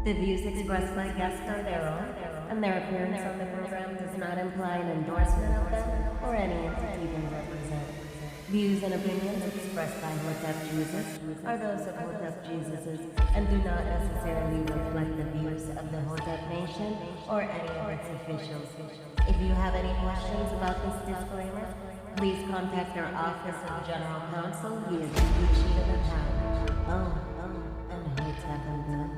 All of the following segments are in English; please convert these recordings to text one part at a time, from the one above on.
The views expressed by guests are their own, and their appearance on the program does not imply an endorsement of them or any entity they represent. Views and opinions expressed by Hotep Jesus are those of Hotep Jesus's and do not necessarily reflect the views of the Hotep Nation or any of its officials. If you have any questions about this disclaimer, please contact our Office of General Counsel via the sheet of the town. And Hotep and them.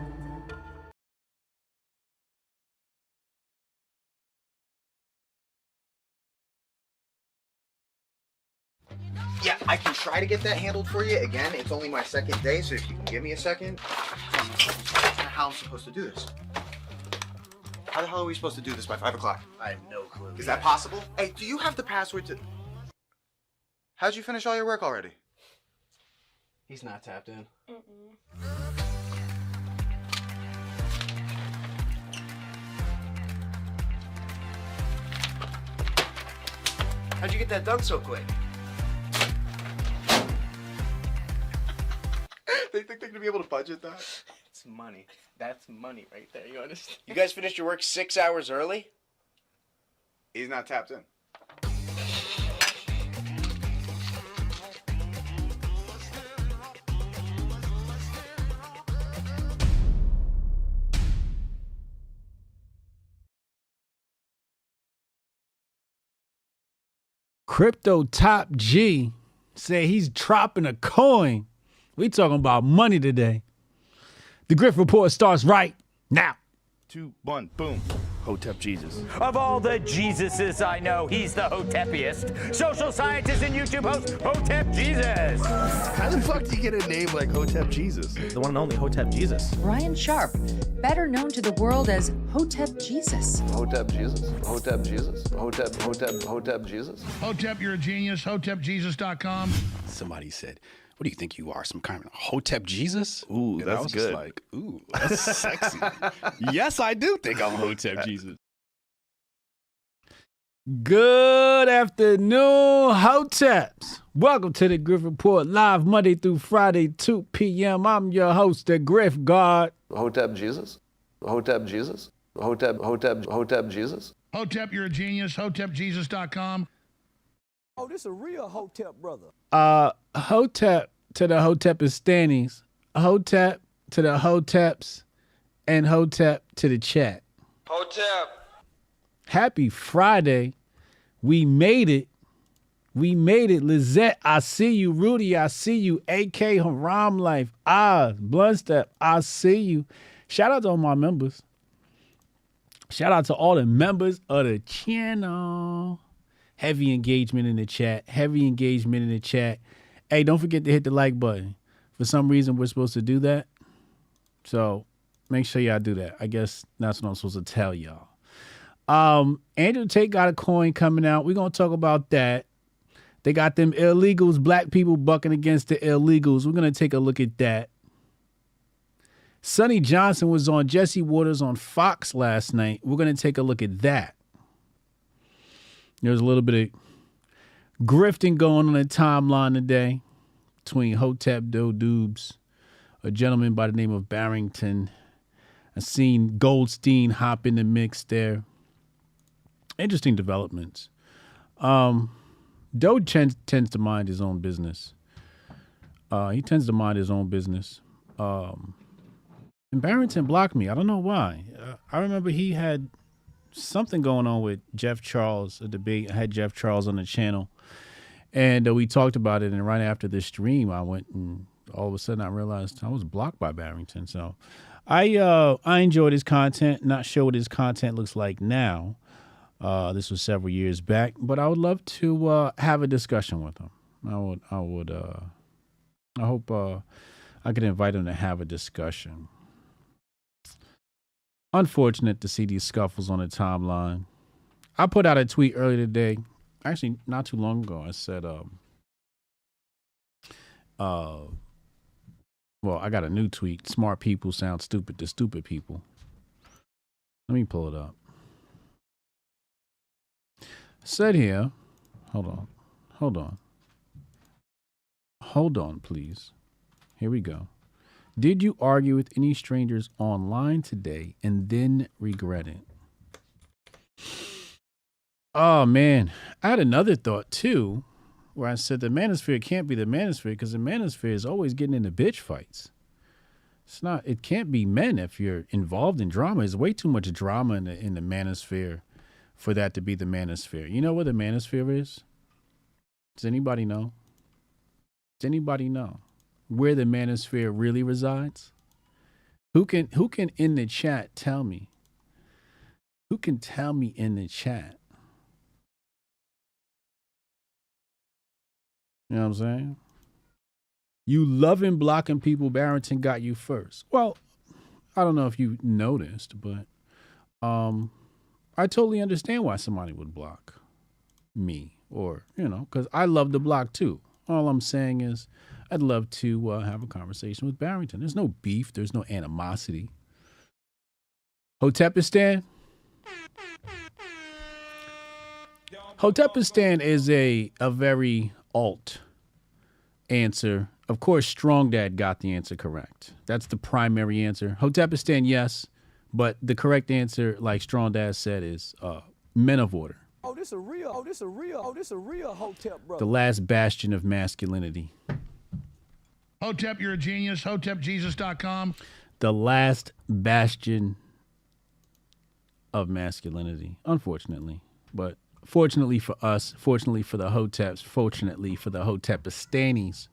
Yeah, I can try to get that handled for you. Again, it's only my second day, so if you can give me a second. How am I supposed to do this? How the hell are we supposed to do this by 5 o'clock? I have no clue. Is that possible? Hey, do you have the password to... How'd you finish all your work already? He's not tapped in. How'd you get that done so quick? They think they're gonna be able to budget that? It's money. That's money right there, you understand? You guys finished your work 6 hours early? He's not tapped in. Crypto Top G said he's dropping a coin. We talking about money today. The Grift Report starts right now. 2, 1, boom. Hotep Jesus. Of all the Jesuses I know, he's the Hotepiest. Social scientist and YouTube host, Hotep Jesus. How the fuck do you get a name like Hotep Jesus? The one and only Hotep Jesus. Ryan Sharp, better known to the world as Hotep Jesus. Hotep Jesus. Hotep Jesus. Hotep Jesus. Hotep, you're a genius. HotepJesus.com. Somebody said, what do you think you are, some kind of Hotep Jesus? Ooh, And that's I was good. Just like, ooh, that's sexy. Yes, I do think I'm Hotep Jesus. Good afternoon, Hoteps. Welcome to the Grift Report, live Monday through Friday, 2 p.m. I'm your host, the Grift God. Hotep Jesus. Hotep Jesus. Hotep Jesus. Hotep, you're a genius. HotepJesus.com. Oh, this a real Hotep brother. Hotep to the Hotepistanis, Hotep to the Hoteps, and Hotep to the chat. Hotep. Happy Friday. We made it. We made it. Lizette, I see you. Rudy, I see you. AK Haram Life. Bluntstep, I see you. Shout out to all my members. Shout out to all the members of the channel. Heavy engagement in the chat. Heavy engagement in the chat. Hey, don't forget to hit the like button. For some reason, we're supposed to do that. So make sure y'all do that. I guess that's what I'm supposed to tell y'all. Andrew Tate got a coin coming out. We're going to talk about that. They got them illegals, black people bucking against the illegals. We're going to take a look at that. Sonny Johnson was on Jesse Waters on Fox last night. We're going to take a look at that. There's a little bit of grifting going on the timeline today between Hotep Doobs, a gentleman by the name of Barrington. I've seen Goldstein hop in the mix there. Interesting developments. Doe tends to mind his own business. He tends to mind his own business. And Barrington blocked me. I don't know why. I remember he had something going on with Jeff Charles, a debate. I had Jeff Charles on the channel, and we talked about it. And right after the stream, I went and all of a sudden I realized I was blocked by Barrington. So I enjoyed his content. Not sure what his content looks like now. This was several years back, but I would love to have a discussion with him. I hope I could invite him to have a discussion. Unfortunate to see these scuffles on the timeline. I put out a tweet earlier today, actually not too long ago. I said, well, I got a new tweet. Smart people sound stupid to stupid people. Let me pull it up. Said here, hold on, please. Here we go. Did you argue with any strangers online today and then regret it? Oh, man. I had another thought, too, where I said the manosphere can't be the manosphere because the manosphere is always getting into bitch fights. It can't be men if you're involved in drama. There's way too much drama in the manosphere for that to be the manosphere. You know what the manosphere is? Does anybody know? Does anybody know where the manosphere really resides? Who can in the chat tell me? Who can tell me in the chat? You know what I'm saying? You loving blocking people, Barrington got you first. Well, I don't know if you noticed, but I totally understand why somebody would block me or, because I love to block too. All I'm saying is I'd love to have a conversation with Barrington. There's no beef. There's no animosity. Hotepistan? Hotepistan is a very alt answer. Of course, Strong Dad got the answer correct. That's the primary answer. Hotepistan, yes, but the correct answer, like Strong Dad said, is men of order. This a real Hotep brother. The last bastion of masculinity. Hotep, you're a genius. HotepJesus.com. The last bastion of masculinity, unfortunately. But fortunately for us, fortunately for the Hoteps, fortunately for the Hotepistanis,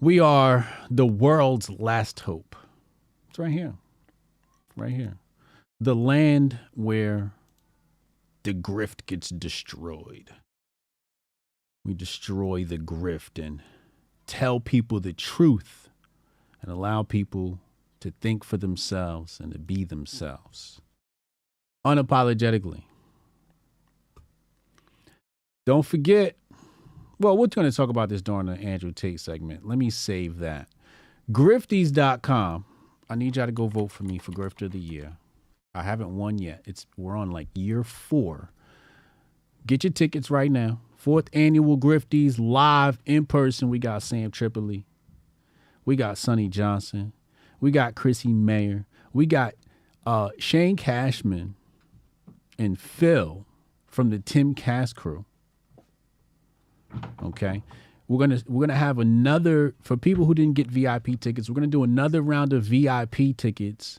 we are the world's last hope. It's right here. Right here. The land where the grift gets destroyed. We destroy the grift and tell people the truth and allow people to think for themselves and to be themselves. Unapologetically. Don't forget, well, we're going to talk about this during the Andrew Tate segment. Let me save that. Grifties.com. I need y'all to go vote for me for Grifter of the Year. I haven't won yet. We're on like year 4. Get your tickets right now. 4th annual Grifties live in person. We got Sam Tripoli. We got Sonny Johnson. We got Chrissy Mayer. We got Shane Cashman and Phil from the Tim Cass crew. Okay. We're gonna have another, for people who didn't get VIP tickets, we're gonna do another round of VIP tickets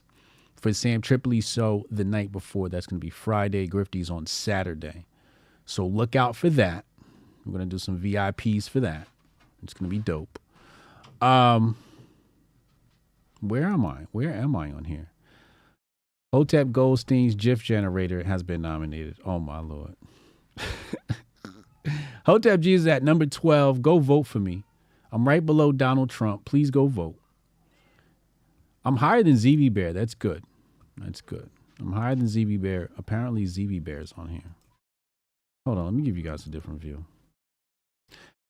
for Sam Tripoli's show the night before. That's gonna be Friday. Grifties on Saturday. So look out for that. We're gonna do some VIPs for that. It's gonna be dope. Where am I? Where am I on here? Hotep Goldstein's GIF generator has been nominated. Oh my Lord. Hotep Jesus at number 12. Go vote for me. I'm right below Donald Trump. Please go vote. I'm higher than ZB Bear. That's good. That's good. I'm higher than ZB Bear. Apparently ZB Bear's on here. Hold on. Let me give you guys a different view.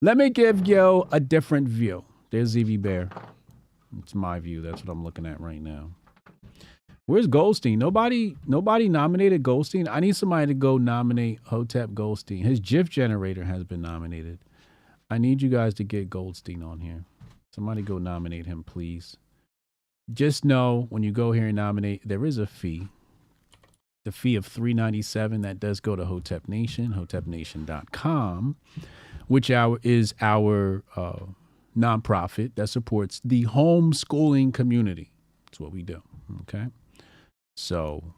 Let me give you a different view. There's ZB Bear. It's my view. That's what I'm looking at right now. Where's Goldstein? Nobody nominated Goldstein. I need somebody to go nominate Hotep Goldstein. His GIF generator has been nominated. I need you guys to get Goldstein on here. Somebody go nominate him, please. Just know when you go here and nominate, there is a fee. The fee of $3.97 that does go to Hotep Nation, hotepnation.com, which is our nonprofit that supports the homeschooling community. That's what we do. Okay. So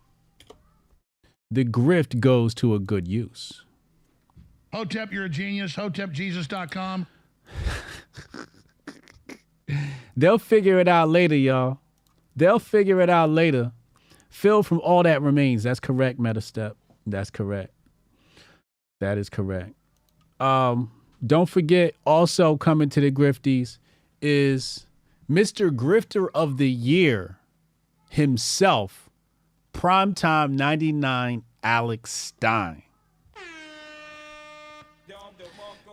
the grift goes to a good use. Hotep, you're a genius. HotepJesus.com. They'll figure it out later, y'all. They'll figure it out later. Phil from All That Remains. That's correct, Metastep. That's correct. That is correct. Don't forget, also coming to the Grifties is Mr. Grifter of the Year himself, Primetime 99 Alex Stein.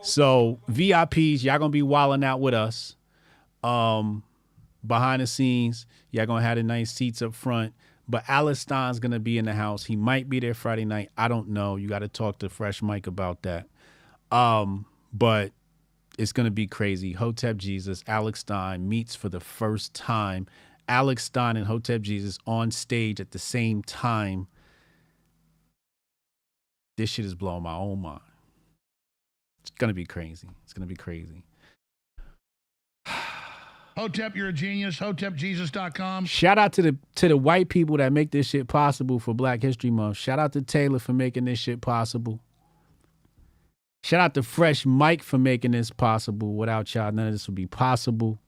So VIPs, y'all gonna be wilding out with us. Behind the scenes, y'all gonna have the nice seats up front. But Alex Stein's gonna be in the house. He might be there Friday night. I don't know. You got to talk to Fresh Mike about that. But It's going to be crazy. Hotep Jesus, Alex Stein meets for the first time. Alex Stein and Hotep Jesus on stage at the same time. This shit is blowing my own mind. It's going to be crazy. It's going to be crazy. Hotep, you're a genius. HotepJesus.com. Shout out to the white people that make this shit possible for Black History Month. Shout out to Taylor for making this shit possible. Shout out to Fresh Mike for making this possible. Without y'all, none of this would be possible.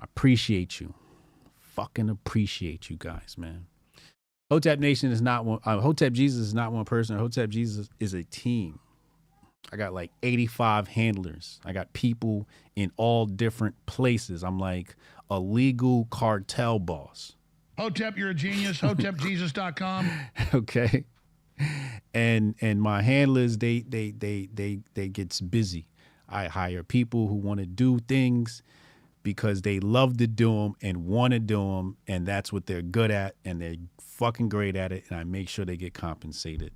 I appreciate you. Fucking appreciate you guys, man. Hotep Nation is not one. Hotep Jesus is not one person. Hotep Jesus is a team. I got like 85 handlers. I got people in all different places. I'm like a legal cartel boss. Hotep, you're a genius. HotepJesus.com. Okay. And my handlers, they gets busy. I hire people who want to do things because they love to do them and want to do them, and that's what they're good at, and they're fucking great at it, and I make sure they get compensated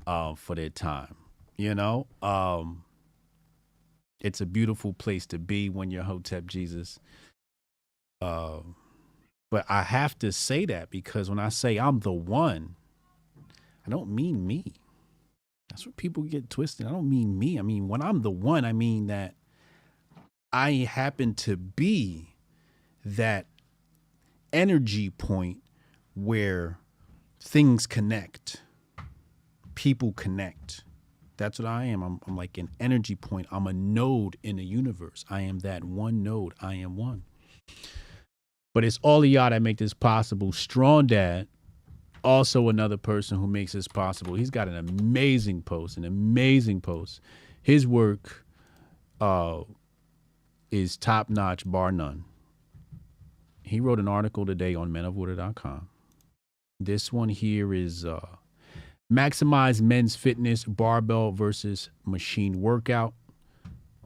for their time. You know, it's a beautiful place to be when you're Hotep Jesus. But I have to say that because when I say I'm the one, I don't mean me. That's what people get twisted. I don't mean me. I mean, when I'm the one, I mean that I happen to be that energy point where things connect, people connect. That's what I am. I'm like an energy point. I'm a node in the universe. I am that one node. I am one. But it's all of y'all that make this possible. Strong Dad, also another person who makes this possible. He's got an amazing post. His work is top notch, bar none. He wrote an article today on menofwater.com. This one here is maximize men's fitness, barbell versus machine workout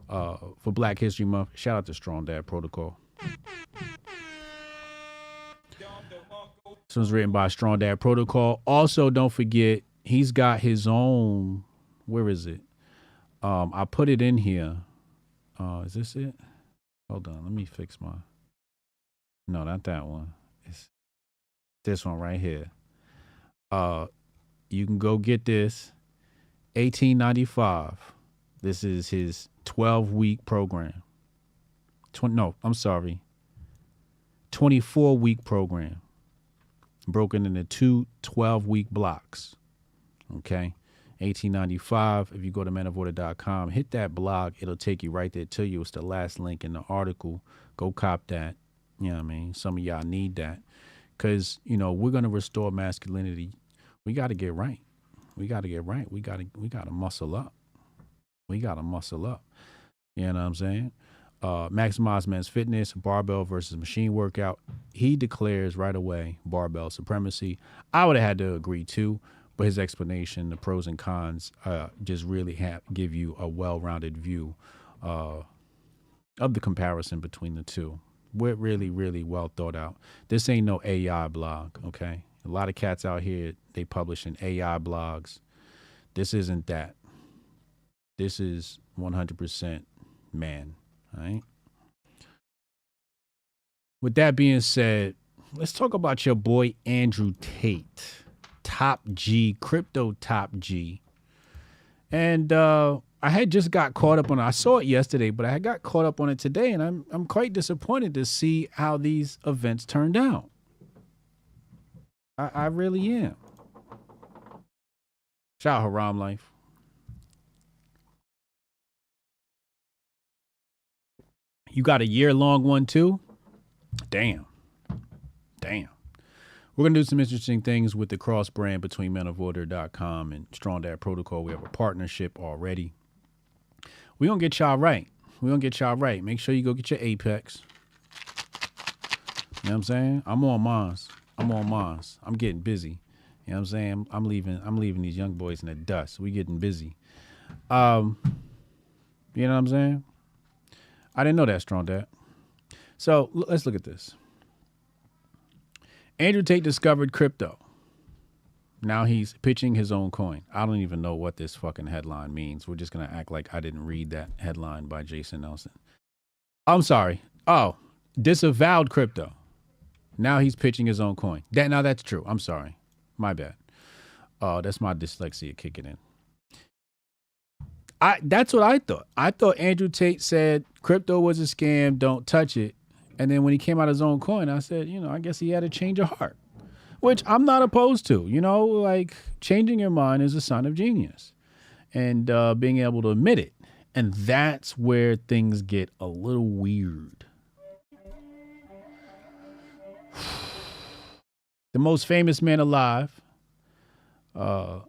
for Black History Month. Shout out to Strong Dad Protocol. This one's written by Strong Dad Protocol. Also, don't forget, he's got his own, where is it? I put it in here. Is this it? Hold on, let me fix my, no, not that one. It's this one right here. You can go get this, $18.95. This is his 12-week program. 24-week program, broken into two 12-week blocks. Okay, $18.95. If you go to menofwater.com, hit that blog. It'll take you right there to you. It's the last link in the article. Go cop that. You know what I mean? Some of y'all need that because, you know, we're going to restore masculinity. We got to get right. We got to get right. We got to muscle up. We got to muscle up. You know what I'm saying? Maximize men's fitness, barbell versus machine workout. He declares right away barbell supremacy. I would have had to agree too, but his explanation, the pros and cons, just really give you a well-rounded view of the comparison between the two. We're really, really well thought out. This ain't no AI blog, okay? A lot of cats out here, they publish in AI blogs. This isn't that. This is 100% man, all right? With that being said, let's talk about your boy Andrew Tate, Top G, Crypto Top G. And I had just got caught up on it. I saw it yesterday, but I got caught up on it today, and I'm quite disappointed to see how these events turned out. I really am. Shout out Haram Life. You got a year-long one, too? Damn. We're going to do some interesting things with the cross-brand between menofwater.com and Strong Dad Protocol. We have a partnership already. We're going to get y'all right. Make sure you go get your Apex. You know what I'm saying? I'm on Mars. I'm getting busy. You know what I'm saying? I'm leaving these young boys in the dust. We getting busy. You know what I'm saying? I didn't know that, Strong Dad. So let's look at this. Andrew Tate discovered crypto. Now he's pitching his own coin. I don't even know what this fucking headline means. We're just going to act like I didn't read that headline by Jason Nelson. I'm sorry. Oh, disavowed crypto. Now he's pitching his own coin. Now that's true. I'm sorry. My bad. That's my dyslexia kicking in. That's what I thought. I thought Andrew Tate said crypto was a scam, don't touch it. And then when he came out of his own coin, I said, I guess he had a change of heart, which I'm not opposed to. Like changing your mind is a sign of genius and being able to admit it. And that's where things get a little weird. The most famous man alive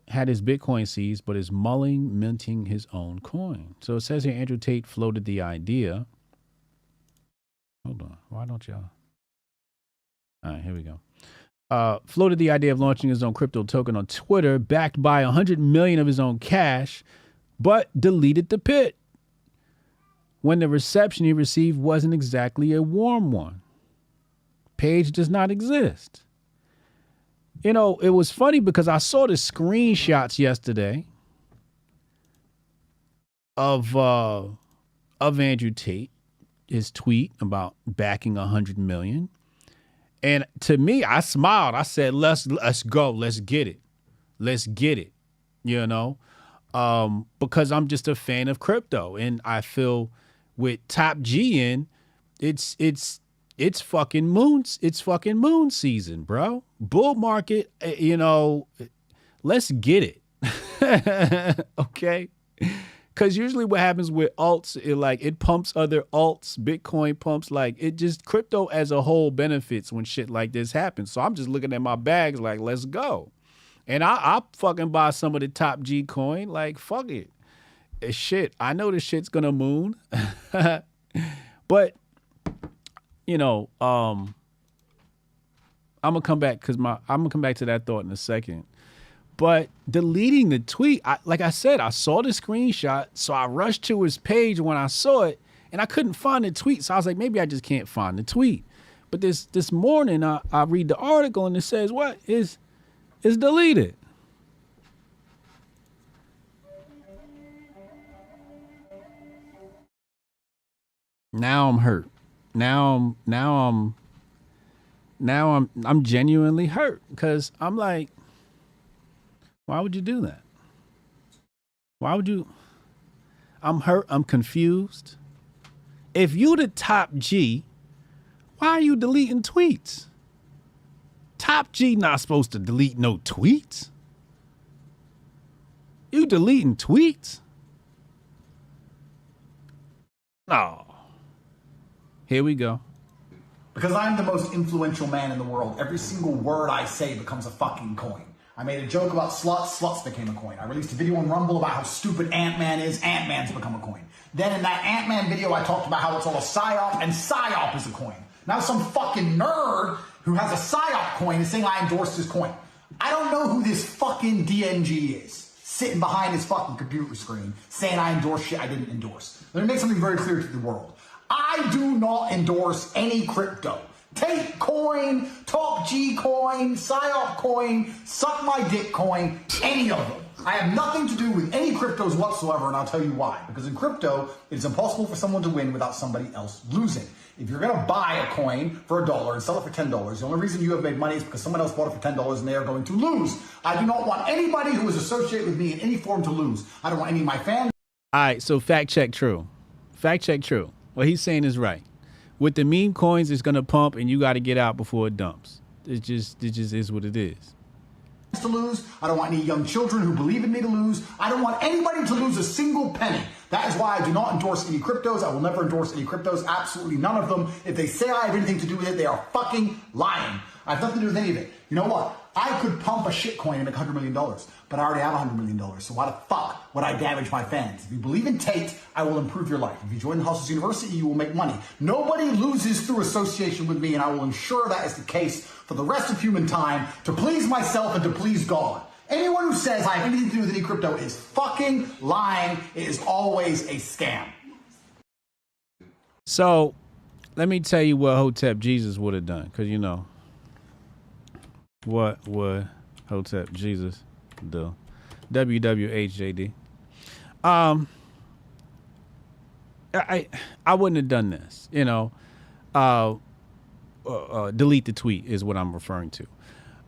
had his Bitcoin seized, but is mulling minting his own coin. So it says here Andrew Tate floated the idea. Hold on. Why don't y'all? All right, here we go. Floated the idea of launching his own crypto token on Twitter, backed by 100 million of his own cash, but deleted the pit when the reception he received wasn't exactly a warm one. Page does not exist. It was funny because I saw the screenshots yesterday of Andrew Tate, his tweet about backing 100 million. And to me, I smiled. I said, let's go. Let's get it. Let's get it. Because I'm just a fan of crypto. And I feel with Top G in, it's fucking moon season, bro. Bull market, let's get it. Okay? Because usually what happens with alts, it pumps other alts. Bitcoin pumps, crypto as a whole benefits when shit like this happens. So I'm just looking at my bags like, let's go. And I'll fucking buy some of the Top G coin. Like, fuck it. Shit, I know this shit's gonna moon. But, I'm gonna come back to that thought in a second. But deleting the tweet, like I said, I saw the screenshot, so I rushed to his page when I saw it, and I couldn't find the tweet. So I was like, maybe I just can't find the tweet. But this morning, I read the article, and it says, what is deleted? Now I'm hurt. Now I'm genuinely hurt because I'm like, why would you do that? Why would you? I'm hurt. I'm confused. If you the Top G, why are you deleting tweets? Top G not supposed to delete no tweets. You deleting tweets? Oh. Here we go. Because I'm the most influential man in the world, every single word I say becomes a fucking coin. I made a joke about sluts, sluts became a coin. I released a video on Rumble about how stupid Ant-Man is, Ant-Man's become a coin. Then in that Ant-Man video, I talked about how it's all a psyop, and psyop is a coin. Now some fucking nerd who has a psyop coin is saying I endorsed his coin. I don't know who this fucking DNG is, sitting behind his fucking computer screen, saying I endorsed shit I didn't endorse. Let me make something very clear to the world. I do not endorse any crypto. Tate coin, Top G coin, psyop coin, suck my dick coin, any of them. I have nothing to do with any cryptos whatsoever, and I'll tell you why. Because in crypto, it's impossible for someone to win without somebody else losing. If you're going to buy a coin for $1 and sell it for $10, the only reason you have made money is because someone else bought it for $10 and they are going to lose. I do not want anybody who is associated with me in any form to lose. I don't want any of my fans. All right, so fact check true. Fact check true. What he's saying is right. With the meme coins, it's going to pump and you got to get out before it dumps. It just is what it is. To lose. I don't want any young children who believe in me to lose. I don't want anybody to lose a single penny. That is why I do not endorse any cryptos. I will never endorse any cryptos. Absolutely none of them. If they say I have anything to do with it, they are fucking lying. I have nothing to do with any of it. You know what? I could pump a shit coin and make $100 million, but I already have $100 million. So why the fuck would I damage my fans? If you believe in Tate, I will improve your life. If you join the Hustles University, you will make money. Nobody loses through association with me, and I will ensure that is the case for the rest of human time to please myself and to please God. Anyone who says I have anything to do with any crypto is fucking lying. It is always a scam. So let me tell you what Hotep Jesus would have done, because you know what would Hotep Jesus, the WWHJD. I wouldn't have done this, you know. Delete the tweet is what I'm referring to.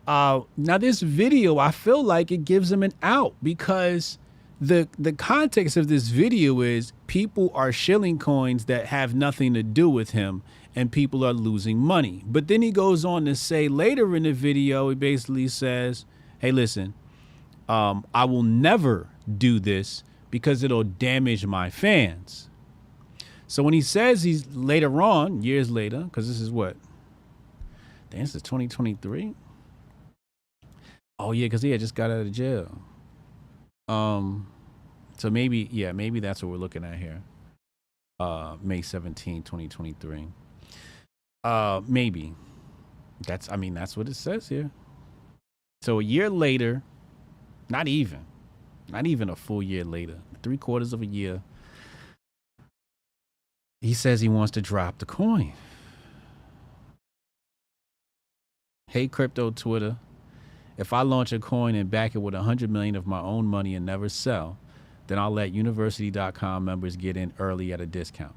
Now this video, I feel like it gives him an out because the context of this video is people are shilling coins that have nothing to do with him and people are losing money. But then he goes on to say later in the video, he basically says, hey, listen, I will never do this because it'll damage my fans. So when he says he's later on, years later, because this is what? This is 2023? Oh, yeah, because he had just got out of jail. So maybe, yeah, maybe that's what we're looking at here. May 17, 2023. Maybe. That's what it says here. So a year later, not even a full year later, 3/4 of a year, he says he wants to drop the coin. Hey, crypto Twitter. If I launch a coin and back it with 100 million of my own money and never sell, then I'll let university.com members get in early at a discount.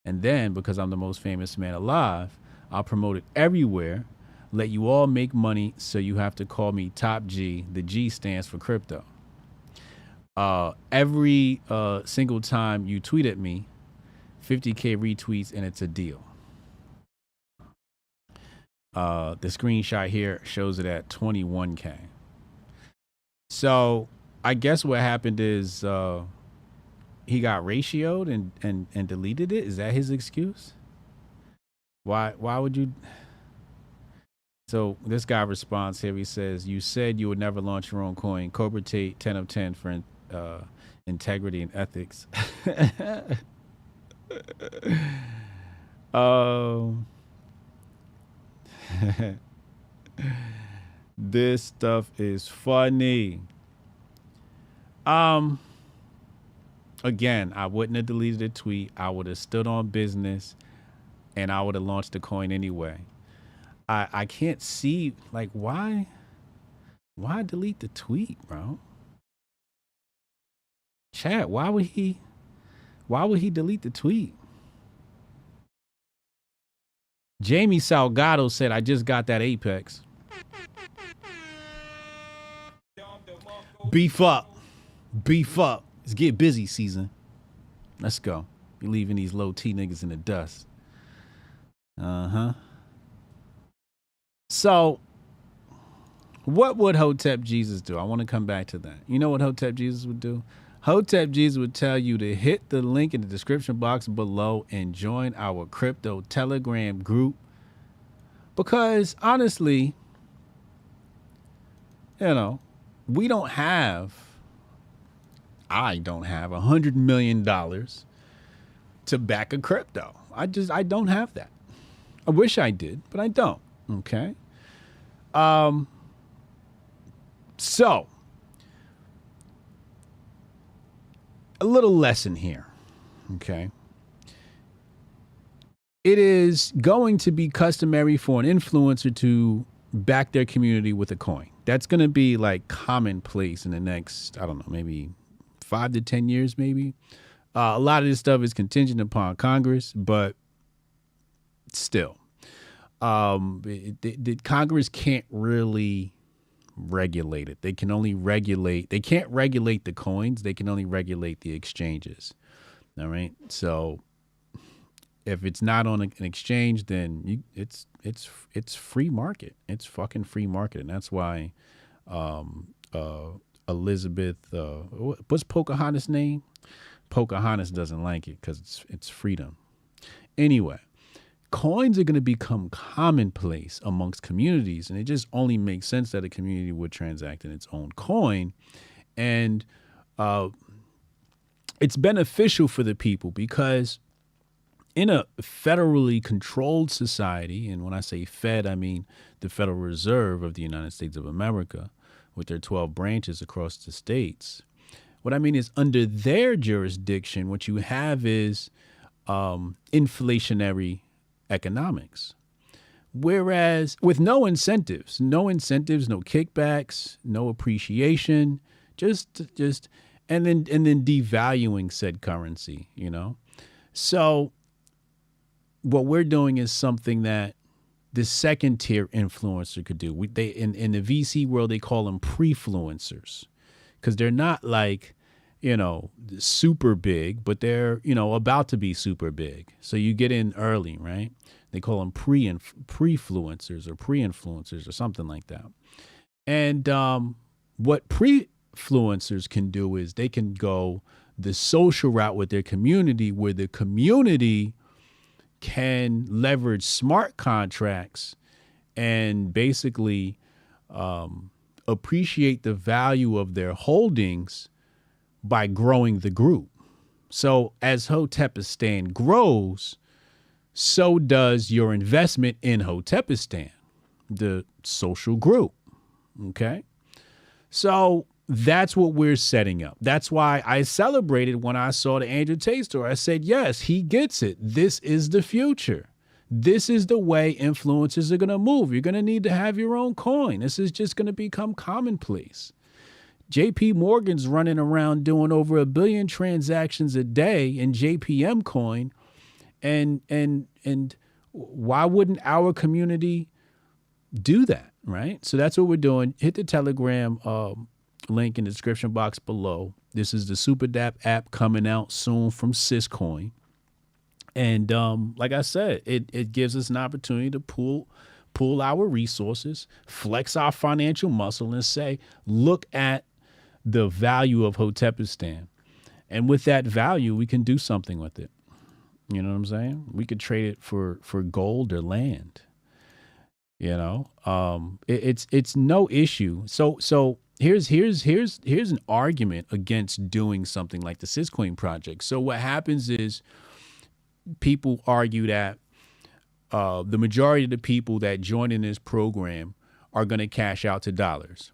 And then, because I'm the most famous man alive, I'll promote it everywhere, let you all make money, so you have to call me Top G. The G stands for crypto. Every single time you tweet at me, 50K retweets and it's a deal. The screenshot here shows it at 21K. So I guess what happened is he got ratioed and deleted it. Is that his excuse? Why would you? So this guy responds here. He says, you said you would never launch your own coin. Cobra Tate, 10 of 10 for integrity and ethics. This stuff is funny. Again, I wouldn't have deleted the tweet. I would have stood on business and I would have launched the coin anyway. I can't see, like, why delete the tweet, bro? Chat, why would he delete the tweet? Jamie Salgado said, I just got that Apex. Beef up. Let's get busy season. Let's go. You're leaving these low T niggas in the dust. So, what would Hotep Jesus do? I want to come back to that. You know what Hotep Jesus would do? Hotep Jesus would tell you to hit the link in the description box below and join our crypto Telegram group. Because honestly, you know, I don't have $100 million to back a crypto. I don't have that. I wish I did, but I don't. Okay. So a little lesson here. Okay. It is going to be customary for an influencer to back their community with a coin. That's going to be like commonplace in the next, I don't know, maybe 5 to 10 years, maybe. A lot of this stuff is contingent upon Congress, but still, Congress can't really regulate it. They can only regulate, they can't regulate the coins. They can only regulate the exchanges. All right. So if it's not on an exchange, then it's free market. It's fucking free market. And that's why Elizabeth, what's Pocahontas' name? Pocahontas doesn't like it because it's freedom. Anyway, coins are going to become commonplace amongst communities, and it just only makes sense that a community would transact in its own coin. And it's beneficial for the people because in a federally controlled society, and when I say Fed, I mean the Federal Reserve of the United States of America, with their 12 branches across the states. What I mean is under their jurisdiction, what you have is inflationary economics, Whereas with no incentives, no kickbacks, no appreciation, just and then devaluing said currency, you know? So what we're doing is something that the second tier influencer could do. They in the VC world, they call them pre-fluencers because they're not like, you know, super big, but they're, you know, about to be super big. So you get in early, right? They call them pre-fluencers or pre-influencers or something like that. And what pre-fluencers can do is they can go the social route with their community, where the community can leverage smart contracts and basically appreciate the value of their holdings by growing the group. So as Hotepistan grows, so does your investment in Hotepistan, the social group. Okay? So that's what we're setting up. That's why I celebrated when I saw the Andrew Tate story. I said, yes, he gets it. This is the future. This is the way influencers are going to move. You're going to need to have your own coin. This is just going to become commonplace. JP Morgan's running around doing over 1 billion transactions a day in JPM coin. And why wouldn't our community do that, right? So that's what we're doing. Hit the Telegram link in the description box below. This is the SuperDAP app coming out soon from Syscoin. And like I said, it gives us an opportunity to pool our resources, flex our financial muscle, and say, look at the value of Hotepistan. And with that value, we can do something with it. You know what I'm saying? We could trade it for gold or land. You know, it's no issue. So here's an argument against doing something like the Syscoin project. So what happens is people argue that the majority of the people that join in this program are going to cash out to dollars.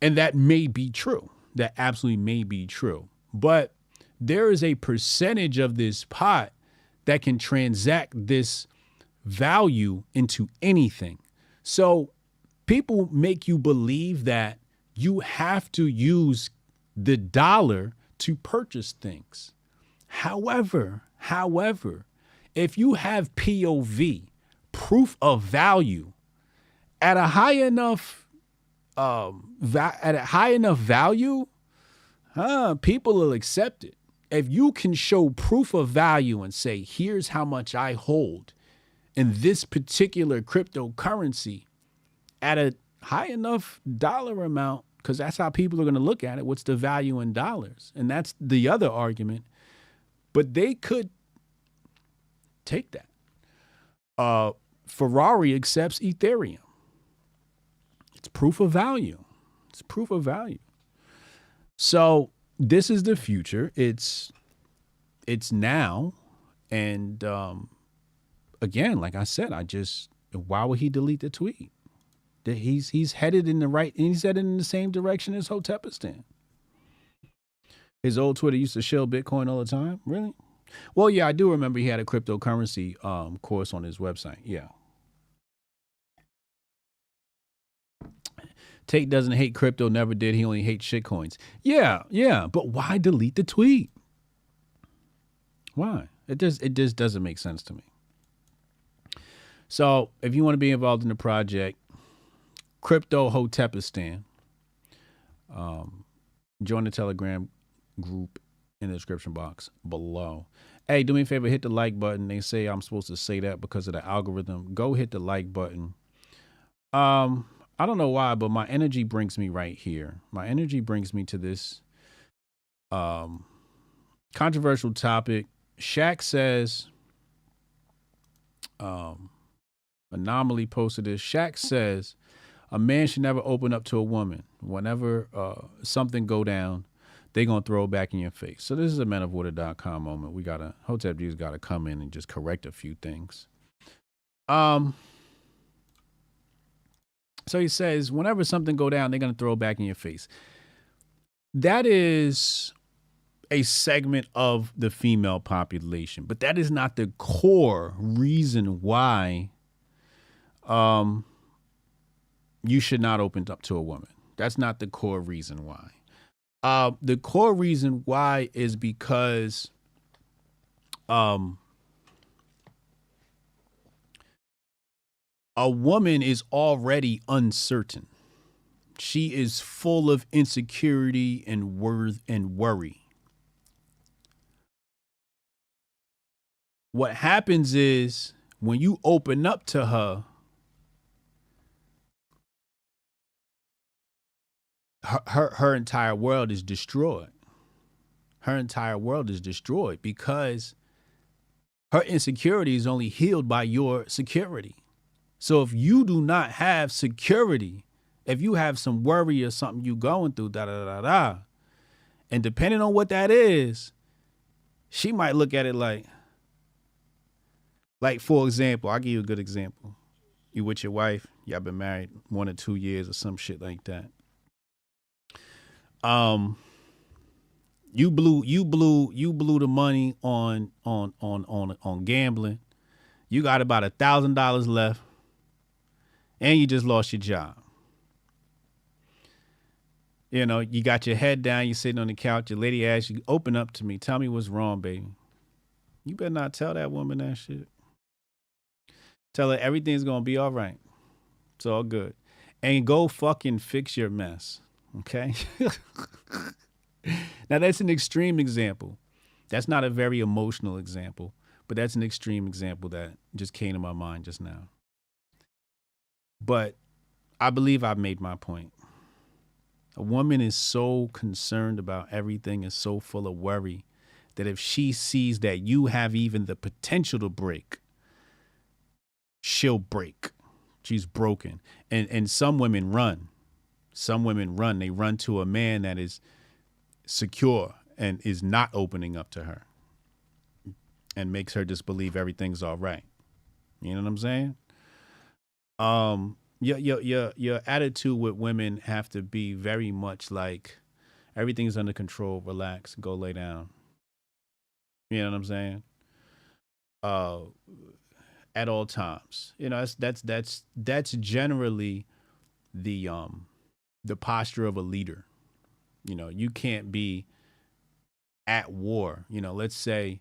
And that may be true. That absolutely may be true. But there is a percentage of this pot that can transact this value into anything. So people make you believe that you have to use the dollar to purchase things. However, if you have POV, proof of value, at a high enough value, people will accept it. If you can show proof of value and say, here's how much I hold in this particular cryptocurrency at a high enough dollar amount, because that's how people are going to look at it. What's the value in dollars? And that's the other argument. But they could take that. Ferrari accepts Ethereum. It's proof of value. It's proof of value. So this is the future. It's now. And again, like I said, why would he delete the tweet? He's headed in the right, and he's headed in the same direction as Hotepistan. His old Twitter used to shill Bitcoin all the time. Really? Well, yeah, I do remember he had a cryptocurrency course on his website. Yeah. Tate doesn't hate crypto, never did. He only hates shitcoins. Yeah. But why delete the tweet? Why? It just doesn't make sense to me. So if you want to be involved in the project, Crypto Hotepistan, join the Telegram group in the description box below. Hey, do me a favor, hit the like button. They say I'm supposed to say that because of the algorithm. Go hit the like button. I don't know why, but my energy brings me right here. My energy brings me to this controversial topic. Shaq says, Anomaly posted this. Shaq says, a man should never open up to a woman. Whenever something go down, they going to throw it back in your face. So this is a menofwater.com moment. Hotep Jesus got to come in and just correct a few things. So he says, whenever something go down, they're going to throw it back in your face. That is a segment of the female population, but that is not the core reason why you should not open up to a woman. That's not the core reason why. The core reason why is because a woman is already uncertain. She is full of insecurity and worry. What happens is when you open up to her, her entire world is destroyed. Her entire world is destroyed because her insecurity is only healed by your security. So if you do not have security, if you have some worry or something you going through, and depending on what that is, she might look at it like, for example, I'll give you a good example. You with your wife, y'all been married 1 or 2 years or some shit like that. You blew the money on gambling. You got about $1,000 left, and you just lost your job. You know, you got your head down, you're sitting on the couch, your lady asks you, open up to me, tell me what's wrong, baby. You better not tell that woman that shit. Tell her everything's gonna be all right. It's all good. And go fucking fix your mess. Okay? Now that's an extreme example. That's not a very emotional example, but that's an extreme example that just came to my mind just now. But I believe I've made my point. A woman is so concerned about everything, is so full of worry, that if she sees that you have even the potential to break, she'll break. She's broken. And some women run. Some women run. They run to a man that is secure and is not opening up to her and makes her just believe everything's all right. You know what I'm saying? Your attitude with women have to be very much like everything's under control, relax, go lay down. You know what I'm saying? At all times. You know, that's generally the posture of a leader. You know, you can't be at war. You know, let's say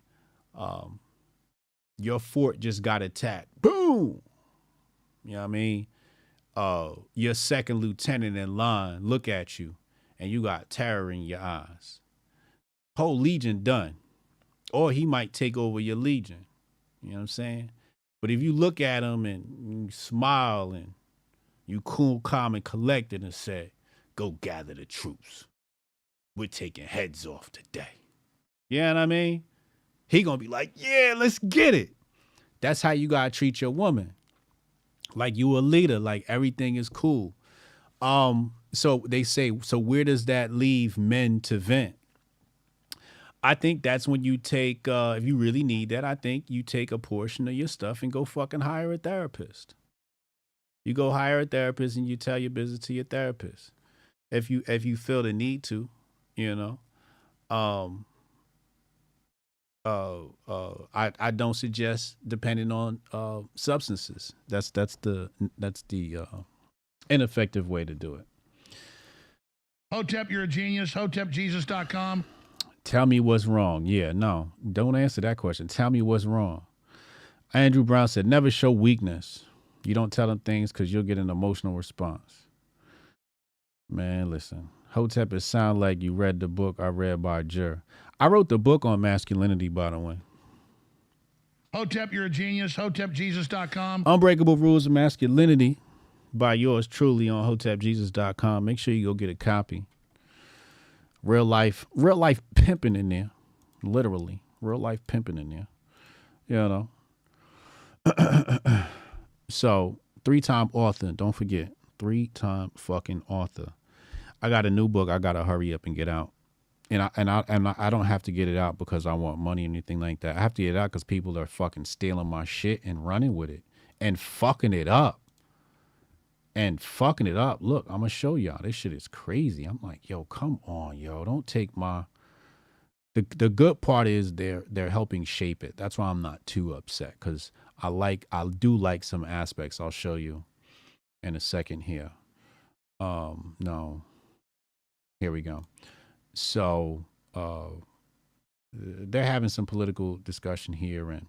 your fort just got attacked. Boom! You know what I mean? Your second lieutenant in line look at you and you got terror in your eyes. Whole legion done. Or he might take over your legion. You know what I'm saying? But if you look at him and you smile and you cool, calm, and collected and say, go gather the troops. We're taking heads off today. You know what I mean? He gonna be like, yeah, let's get it. That's how you gotta treat your woman. Like you a leader, like everything is cool. So they say, so where does that leave men to vent? I think that's when you take, if you really need that, I think you take a portion of your stuff and go fucking hire a therapist. You go hire a therapist and you tell your business to your therapist. If you feel the need to, you know. I don't suggest depending on substances. That's the ineffective way to do it. Hotep, you're a genius. HotepJesus.com. Tell me what's wrong. Yeah, no, don't answer that question. Tell me what's wrong. Andrew Brown said, never show weakness. You don't tell them things because you'll get an emotional response. Man, listen. Hotep, it sound like you read the book I read by Jer. I wrote the book on masculinity, by the way. Hotep, you're a genius. HotepJesus.com. Unbreakable Rules of Masculinity by yours truly on HotepJesus.com. Make sure you go get a copy. Real life pimping in there. Literally. Real life pimping in there. You know. So, 3-time author. Don't forget. 3-time fucking author. I got a new book I gotta hurry up and get out. And I don't have to get it out because I want money or anything like that. I have to get it out because people are fucking stealing my shit and running with it and fucking it up. Look, I'm gonna show y'all. This shit is crazy. I'm like, yo, come on, yo. Don't take my... The good part is they're helping shape it. That's why I'm not too upset, because I do like some aspects. I'll show you in a second here. No. Here we go. So they're having some political discussion here, and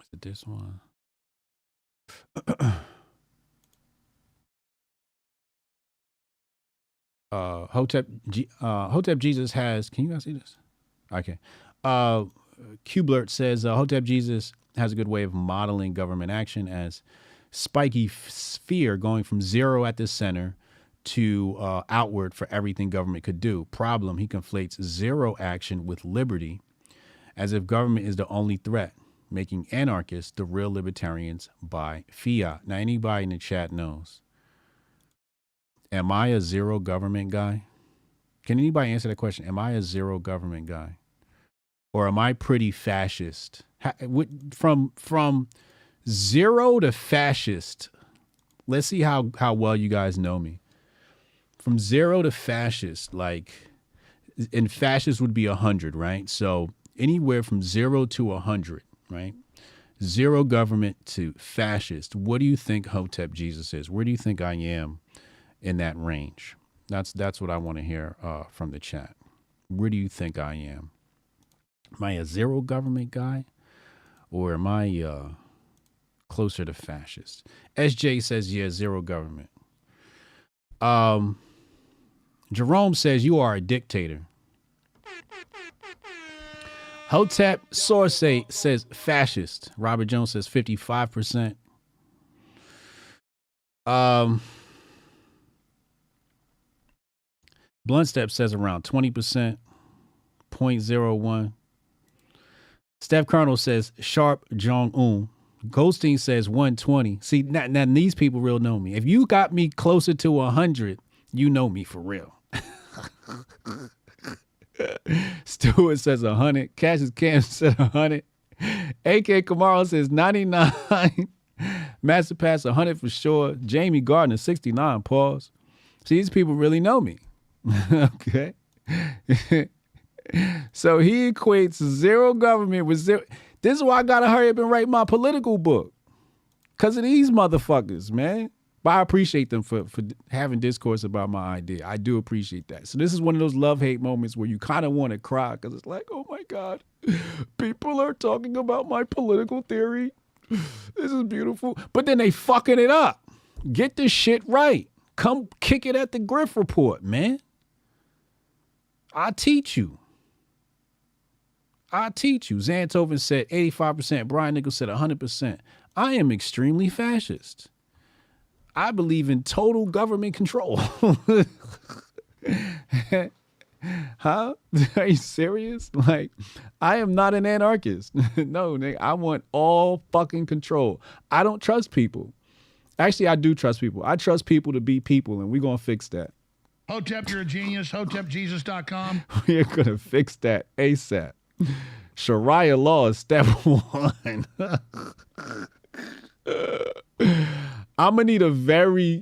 is it this one? Hotep Jesus has, can you guys see this? Okay. Q-Blurt says Hotep Jesus has a good way of modeling government action as spiky sphere going from zero at the center to outward for everything government could do. Problem, he conflates zero action with liberty as if government is the only threat, making anarchists the real libertarians by fiat. Now, anybody in the chat knows. Am I a zero government guy? Can anybody answer that question? Am I a zero government guy? Or am I pretty fascist? From zero to fascist, let's see how well you guys know me. From zero to fascist, like, and fascist would be 100, right? So anywhere from 0 to 100, right? Zero government to fascist. What do you think Hotep Jesus is? Where do you think I am in that range? That's what I want to hear from the chat. Where do you think I am? Am I a zero government guy, or am I closer to fascist? SJ says, yeah, zero government. Jerome says you are a dictator. Hotep Source says fascist. Robert Jones says 55%. Blunt Step says around 20%. 0.01. Steph Colonel says Sharp Jong-un. Goldstein says 120. See, now these people real know me. If you got me closer to 100, you know me for real. Stewart says 100. Cassius Cam said 100. AK Kamara says 99. Master Pass 100 for sure. Jamie Gardner 69. Pause. See, these people really know me. Okay. So he equates zero government with zero. This is why I gotta hurry up and write my political book. Because of these motherfuckers, man. But I appreciate them for having discourse about my idea. I do appreciate that. So this is one of those love-hate moments where you kind of want to cry because it's like, oh my God, people are talking about my political theory. This is beautiful. But then they fucking it up. Get this shit right. Come kick it at the Grift Report, man. I teach you. Zanthoven said 85%. Brian Nichols said 100%. I am extremely fascist. I believe in total government control. Huh? Are you serious? Like, I am not an anarchist. No, nigga, I want all fucking control. I don't trust people. Actually, I do trust people. I trust people to be people, and we're going to fix that. Hotep, you're a genius. HotepJesus.com. We're going to fix that ASAP. Sharia law is step one. I'm gonna need a liberal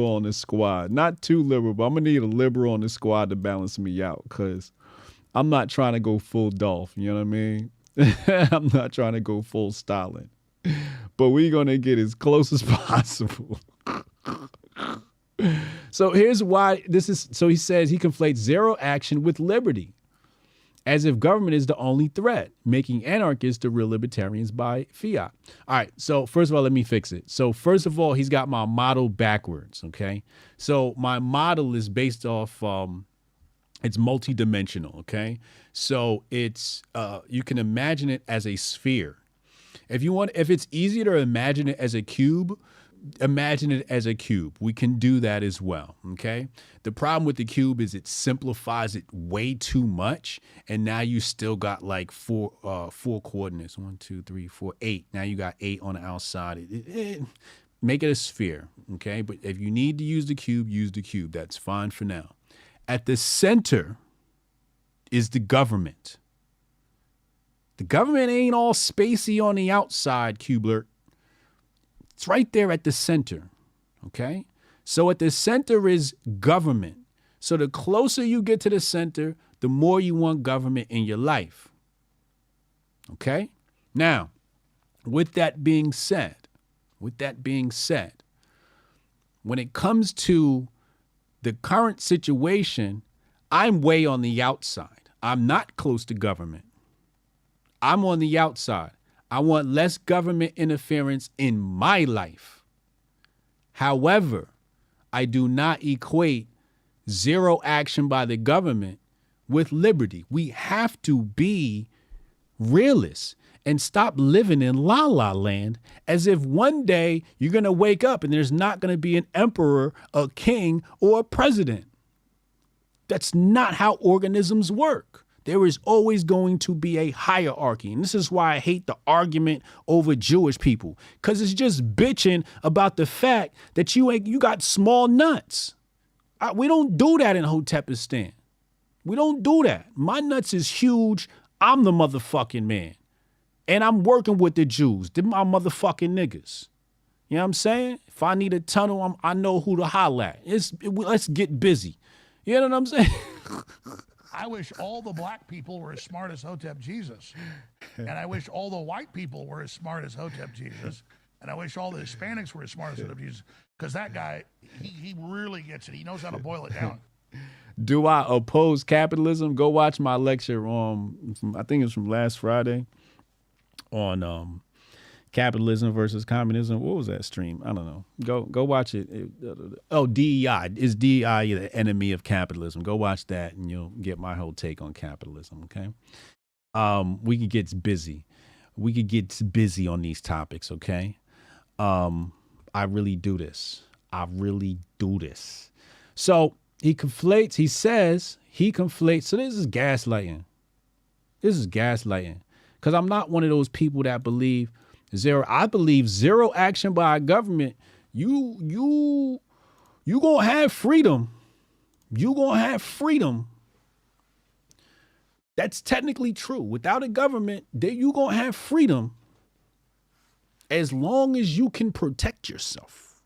on the squad. Not too liberal, but I'm gonna need a liberal on the squad to balance me out, because I'm not trying to go full Dolph, you know what I mean? I'm not trying to go full Stalin. But we're gonna get as close as possible. So here's why so he says he conflates zero action with liberty, as if government is the only threat, making anarchists the real libertarians by fiat. All right, so first of all, let me fix it. So first of all, he's got my model backwards, okay? So my model is based off, it's multidimensional, okay? So it's, you can imagine it as a sphere. If it's easier to imagine it as a cube, imagine it as a cube. We can do that as well, okay? The problem with the cube is it simplifies it way too much, and now you still got like four coordinates. 1, 2, 3, 4, 8. Now you got 8 on the outside. Make it a sphere, okay? But if you need to use the cube, use the cube. That's fine for now. At the center is the government. The government ain't all spacey on the outside, Kubler. It's right there at the center, okay? So at the center is government. So the closer you get to the center, the the more you want government in your life. Okay? Now, with that being said, when it comes to the current situation, I'm way on the outside. I'm not close to government. I'm on the outside. I want less government interference in my life. However, I do not equate zero action by the government with liberty. We have to be realists and stop living in la la land as if one day you're going to wake up and there's not going to be an emperor, a king, or a president. That's not how organisms work. There is always going to be a hierarchy. And this is why I hate the argument over Jewish people, because it's just bitching about the fact that you got small nuts. We don't do that in Hotepistan. We don't do that. My nuts is huge. I'm the motherfucking man. And I'm working with the Jews. They're my motherfucking niggas. You know what I'm saying? If I need a tunnel, I know who to holler at. Let's get busy. You know what I'm saying? I wish all the black people were as smart as Hotep Jesus. And I wish all the white people were as smart as Hotep Jesus. And I wish all the Hispanics were as smart as Hotep Jesus. Because that guy, he really gets it. He knows how to boil it down. Do I oppose capitalism? Go watch my lecture I think it's from last Friday on capitalism versus communism. What was that stream? I don't know. Go watch it. DEI. Is DEI the enemy of capitalism? Go watch that and you'll get my whole take on capitalism, okay? We could get busy. We could get busy on these topics, okay? I really do this. So he conflates, so this is gaslighting. Because I'm not one of those people that believe I believe zero action by our government. You gonna have freedom. That's technically true. Without a government, you gonna have freedom as long as you can protect yourself.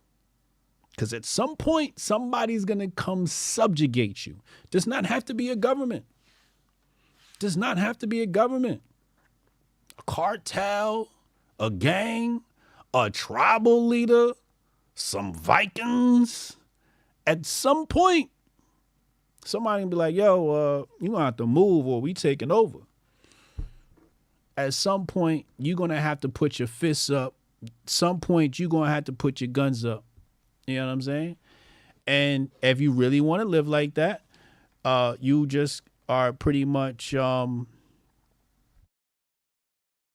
Because at some point, somebody's gonna come subjugate you. Does not have to be a government. A cartel, a gang, a tribal leader, some Vikings. At some point, somebody can be like, yo, you gonna have to move or we taking over. At some point, you're gonna have to put your fists up. Some point, you're gonna have to put your guns up. You know what I'm saying? And if you really want to live like that, you just are pretty much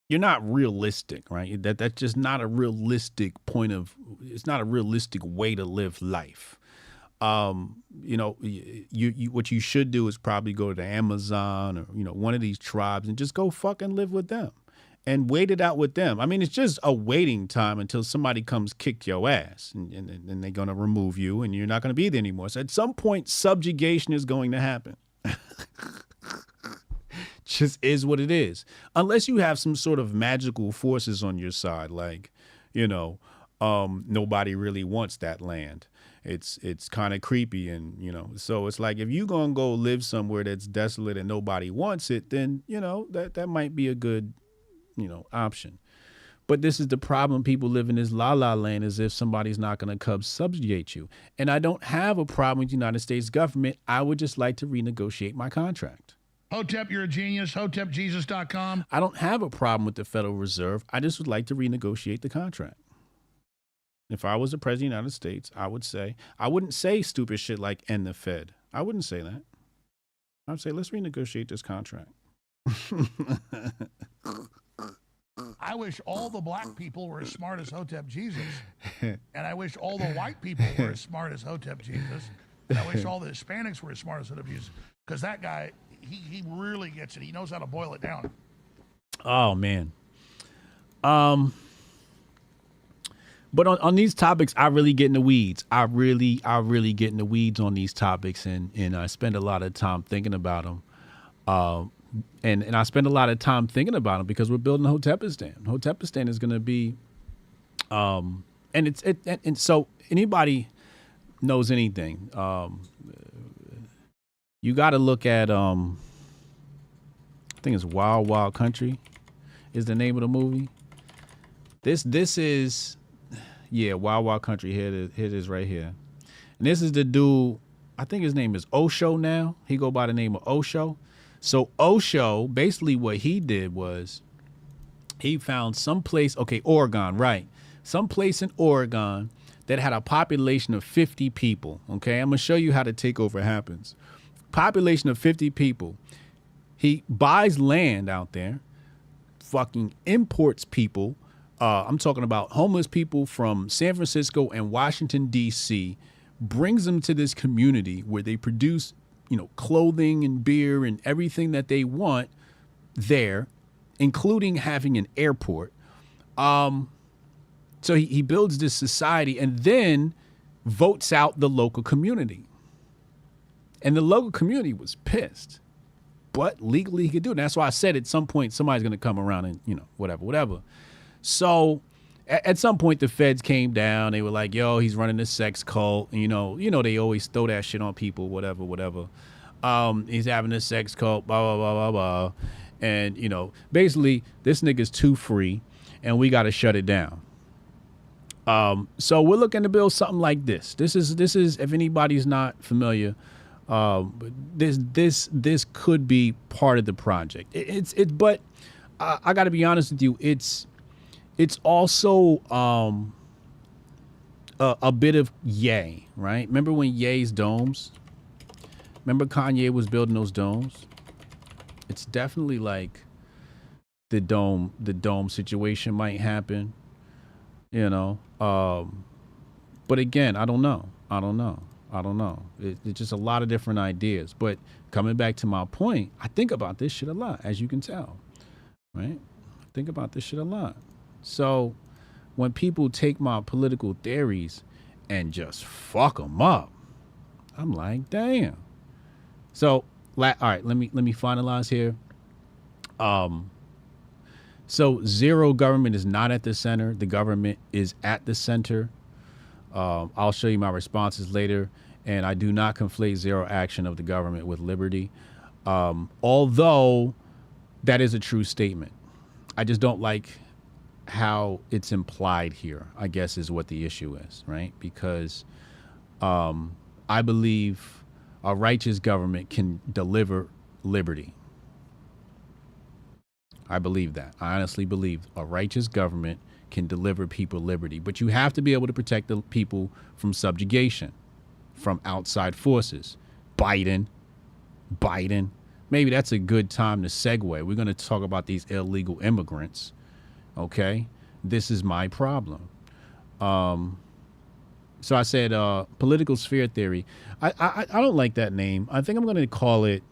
you're not realistic, right? That's just not a realistic it's not a realistic way to live life. You know, you what you should do is probably go to the Amazon or, one of these tribes and just go fucking live with them and wait it out with them. I mean, it's just a waiting time until somebody comes kick your ass and they're going to remove you and you're not going to be there anymore. So at some point, subjugation is going to happen. Just is what it is. Unless you have some sort of magical forces on your side, like, nobody really wants that land. It's kind of creepy. And, so it's like, if you're going to go live somewhere that's desolate and nobody wants it, then, that might be a good, option. But this is the problem. People live in this la-la land as if somebody's not going to come subjugate you. And I don't have a problem with the United States government. I would just like to renegotiate my contract. Hotep, you're a genius. HotepJesus.com. I don't have a problem with the Federal Reserve. I just would like to renegotiate the contract. If I was the president of the United States, I wouldn't say stupid shit like end the Fed. I wouldn't say that. I'd say, let's renegotiate this contract. I wish all the black people were as smart as Hotep Jesus. And I wish all the white people were as smart as Hotep Jesus. And I wish all the Hispanics were as smart as Hotep Jesus. Because that guy, he really gets it. He knows how to boil it down. Oh, man. But on these topics, I really get in the weeds. I really get in the weeds on these topics, and I spend a lot of time thinking about them. And I spend a lot of time thinking about them because we're building Hotepistan. Hotepistan is going to be, and so anybody knows anything, you got to look at think it's Wild Wild Country is the name of the movie. This is, yeah, Wild Wild Country. Here it is right here. And this is the dude, I think his name is Osho now. He go by the name of Osho. So Osho, basically what he did was he found some place, okay, Oregon, right. Some place in Oregon that had a population of 50 people, okay? I'm going to show you how the takeover happens. Population of 50 people. He buys land out there, fucking imports people. I'm talking about homeless people from San Francisco and Washington, D.C., brings them to this community where they produce, you know, clothing and beer and everything that they want there, including having an airport. So he builds this society and then votes out the local community. And the local community was pissed. But legally he could do it. And that's why I said at some point somebody's going to come around and, you know, whatever. So at some point the feds came down. They were like, yo, he's running a sex cult. And, you know, they always throw that shit on people, whatever. He's having a sex cult, blah, blah, blah, blah, blah. And, you know, basically this nigga's too free and we got to shut it down. So we're looking to build something like this. This is if anybody's not familiar, this could be part of the project. But I got to be honest with you. It's also a bit of Ye, right? Remember when Ye's domes? Remember Kanye was building those domes? It's definitely like the dome situation might happen, you know. But again, I don't know. It's just a lot of different ideas. But coming back to my point, I think about this shit a lot, as you can tell, right? I think about this shit a lot. So when people take my political theories and just fuck them up, I'm like, damn. So, all right, let me finalize here. So zero government is not at the center. The government is at the center. I'll show you my responses later. And I do not conflate zero action of the government with liberty. Although that is a true statement. I just don't like how it's implied here, I guess is what the issue is, right? Because I believe a righteous government can deliver liberty. I believe that. I honestly believe a righteous government can deliver people liberty. But you have to be able to protect the people from subjugation, from outside forces. Biden. Maybe that's a good time to segue. We're going to talk about these illegal immigrants. Okay? This is my problem. So I said political sphere theory. I don't like that name. I think I'm going to call it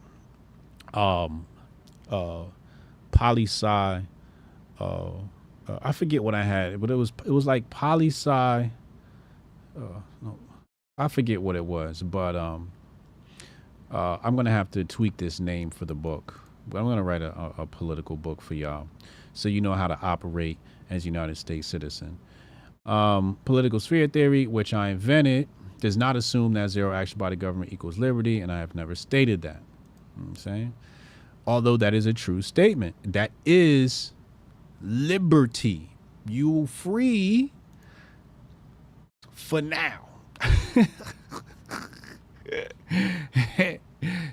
poli-sci. I forget what I had, but it was like poli-sci. No, I forget what it was, but I'm gonna have to tweak this name for the book. But I'm gonna write a political book for y'all, so you know how to operate as a United States citizen. Political sphere theory, which I invented, does not assume that zero action by the government equals liberty, and I have never stated that. You know what I'm saying? Although that is a true statement. That is liberty. You free for now.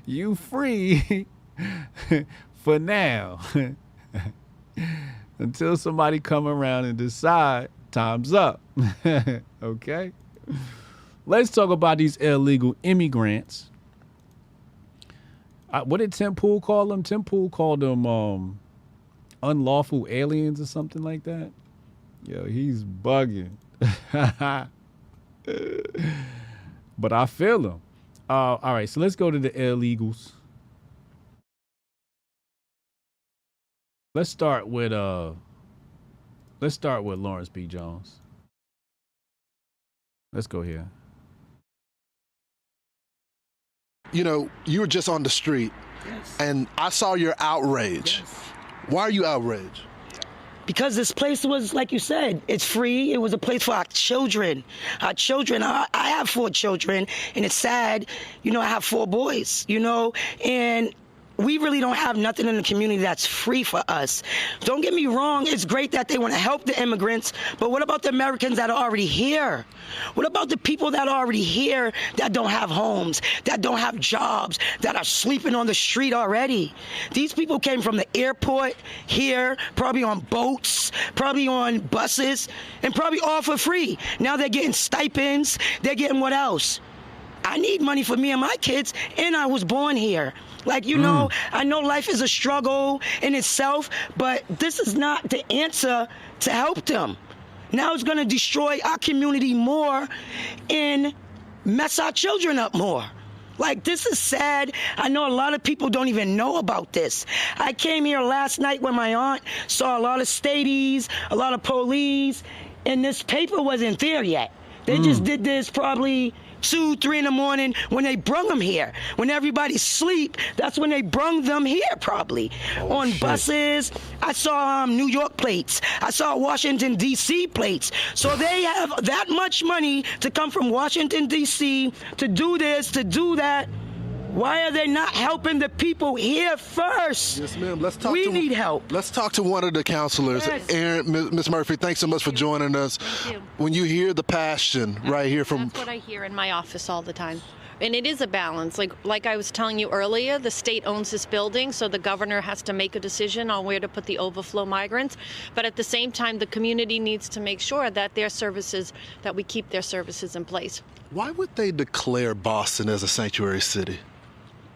You free for now. Until somebody come around and decide time's up. Okay? Let's talk about these illegal immigrants. What did Tim Pool call them? Tim Pool called them unlawful aliens or something like that. Yo, he's bugging. But I feel him. All right, so let's go to the illegals. Let's start with Lawrence B. Jones. Let's go here. You know, you were just on the street, and I saw your outrage. Why are you outraged? Because this place was, like you said, it's free. It was a place for our children. Our children, I have 4 children, and it's sad. You know, I have 4 boys, you know, and we really don't have nothing in the community that's free for us. Don't get me wrong, it's great that they want to help the immigrants, but what about the Americans that are already here? What about the people that are already here that don't have homes, that don't have jobs, that are sleeping on the street already? These people came from the airport here, probably on boats, probably on buses, and probably all for free. Now they're getting stipends, they're getting what else? I need money for me and my kids, and I was born here. Like, you know, I know life is a struggle in itself, but this is not the answer to help them. Now it's going to destroy our community more and mess our children up more. Like, this is sad. I know a lot of people don't even know about this. I came here last night with my aunt, saw a lot of stadies, a lot of police, and this paper wasn't there yet. They just did this probably 2, 3 in the morning when they brung them here. When everybody's asleep, that's when they brung them here probably. On buses, I saw New York plates. I saw Washington, D.C. plates. So they have that much money to come from Washington, D.C. to do this, to do that. Why are they not helping the people here first? Yes, ma'am. Let's talk. We need help. Let's talk to one of the counselors. Yes. Aaron, Ms. Murphy, thanks so much for joining us. Thank you. When you hear the passion right here from... That's what I hear in my office all the time. And it is a balance. Like I was telling you earlier, the state owns this building, so the governor has to make a decision on where to put the overflow migrants. But at the same time, the community needs to make sure that their services, that we keep their services in place. Why would they declare Boston as a sanctuary city?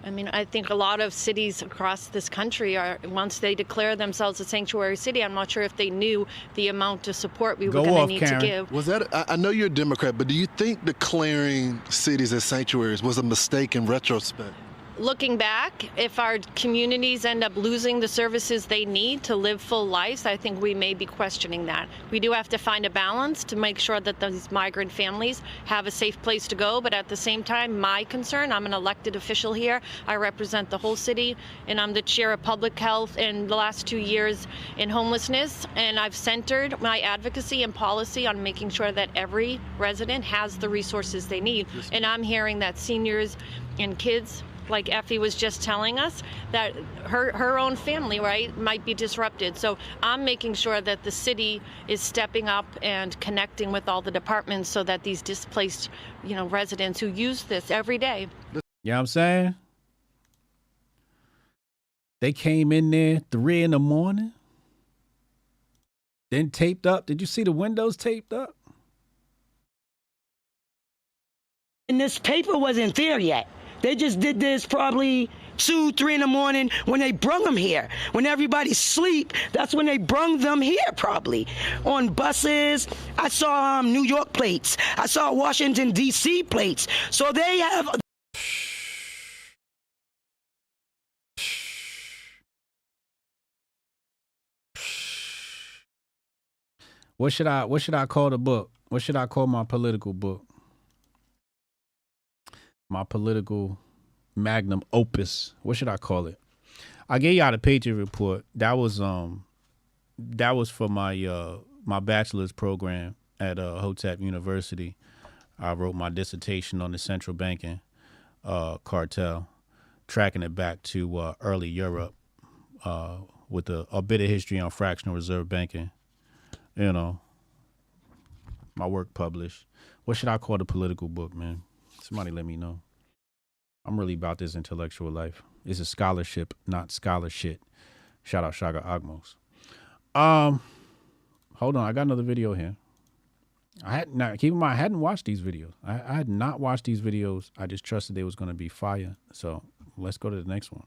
I mean, I think a lot of cities across this country are, once they declare themselves a sanctuary city, I'm not sure if they knew the amount of support we were going to need to give. Was that, I know you're a Democrat, but do you think declaring cities as sanctuaries was a mistake in retrospect? Looking back, if our communities end up losing the services they need to live full lives, I think we may be questioning that. We do have to find a balance to make sure that these migrant families have a safe place to go, but at the same time, my concern, I'm an elected official here, I represent the whole city, and I'm the chair of public health in the last 2 years in homelessness, and I've centered my advocacy and policy on making sure that every resident has the resources they need. And I'm hearing that seniors and kids, like Effie was just telling us, that her own family, right, might be disrupted. So I'm making sure that the city is stepping up and connecting with all the departments so that these displaced, residents who use this every day. You know what I'm saying? They came in there 3 in the morning, then taped up. Did you see the windows taped up? And this paper wasn't there yet. They just did this probably 2, 3 in the morning when they brung them here. When everybody's asleep, that's when they brung them here probably. On buses, I saw New York plates. I saw Washington, D.C. plates. So they have... What should I call the book? What should I call my political book? My political magnum opus. What should I call it? I gave y'all the Patriot Report. That was for my my bachelor's program at Hotep University. I wrote my dissertation on the central banking cartel, tracking it back to early Europe with a bit of history on fractional reserve banking. My work published. What should I call the political book, man? Somebody let me know. I'm really about this intellectual life. It's a scholarship, not scholarship. Shout out Shaga Agmos. Hold on, I got another video here. Keep in mind, I hadn't watched these videos. I had not watched these videos. I just trusted they was going to be fire. So let's go to the next one.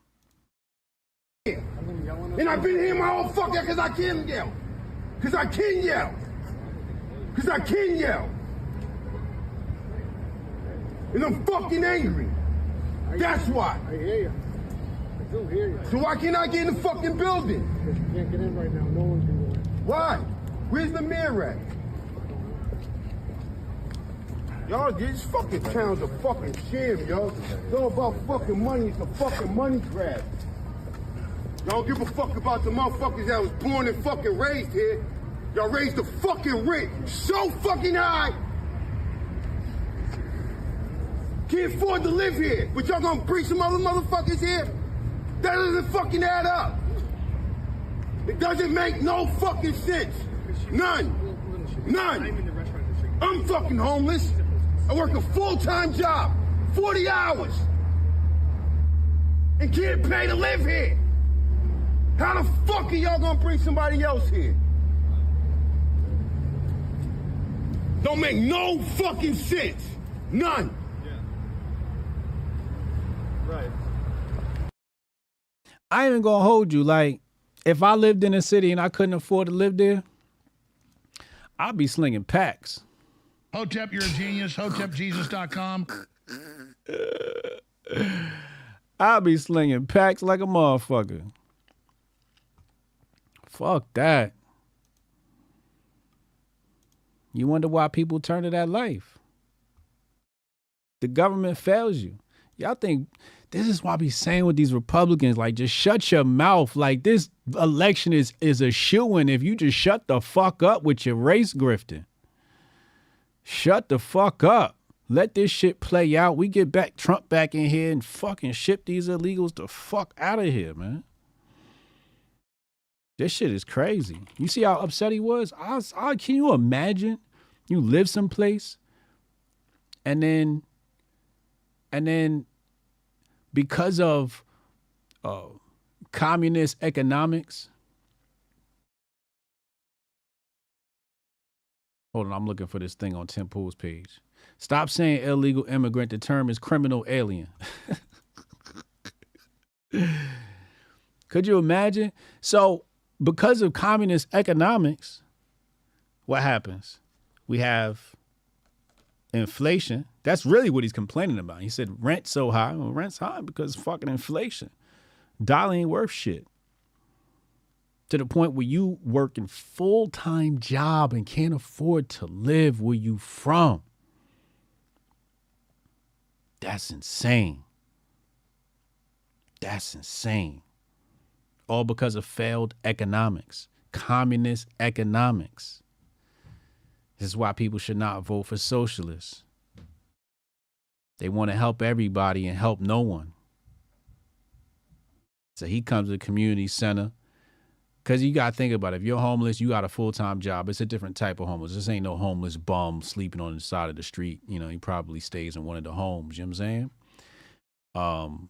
And I've been here my whole fucking because I can yell. Because I can yell. Because I can yell. And I'm fucking angry. That's why. I hear you. I do hear you. So why can't I get in the fucking building? Because you can't get in right now. No one can go in. Why? Where's the mayor at? Y'all, this fucking town's a fucking sham, yo. It's all about fucking money. It's a fucking money grab. Y'all don't give a fuck about the motherfuckers that was born and fucking raised here. Y'all raised the fucking rent so fucking high. Can't afford to live here, but y'all gonna bring some other motherfuckers here? That doesn't fucking add up. It doesn't make no fucking sense. None. I'm fucking homeless. I work a full-time job, 40 hours, and can't pay to live here. How the fuck are y'all gonna bring somebody else here? Don't make no fucking sense. None. Right. I ain't even gonna hold you. Like, if I lived in a city and I couldn't afford to live there, I'd be slinging packs. Hotep, you're a genius. HotepJesus.com. I'd be slinging packs like a motherfucker. Fuck that. You wonder why people turn to that life. The government fails you. Y'all think this is why I be saying with these Republicans, like, just shut your mouth. Like, this election is a shoo-in if you just shut the fuck up with your race grifting. Shut the fuck up. Let this shit play out. We get back Trump back in here and fucking ship these illegals the fuck out of here, man. This shit is crazy. You see how upset he was? Can you imagine? You live someplace and then because of communist economics. Hold on, I'm looking for this thing on Tim Pool's page. Stop saying illegal immigrant. The term is criminal alien. Could you imagine? So, because of communist economics, what happens? We have inflation. That's really what he's complaining about. He said rent's so high. Well, rent's high because of fucking inflation. Dollar ain't worth shit. To the point where you work in full-time job and can't afford to live where you from. That's insane. That's insane. All because of failed economics, communist economics. This is why people should not vote for socialists. They want to help everybody and help no one. So he comes to the community center. Because you got to think about it. If you're homeless, you got a full-time job. It's a different type of homeless. This ain't no homeless bum sleeping on the side of the street. You know, he probably stays in one of the homes. You know what I'm saying?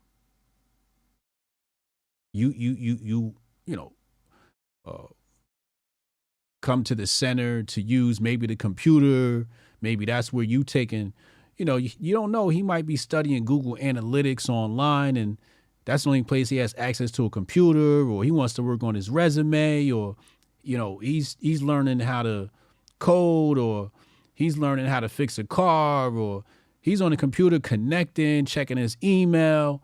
Come to the center to use maybe the computer. Maybe that's where you taking, you don't know. He might be studying Google Analytics online, and that's the only place he has access to a computer, or he wants to work on his resume, or, he's learning how to code, or he's learning how to fix a car, or he's on the computer connecting, checking his email.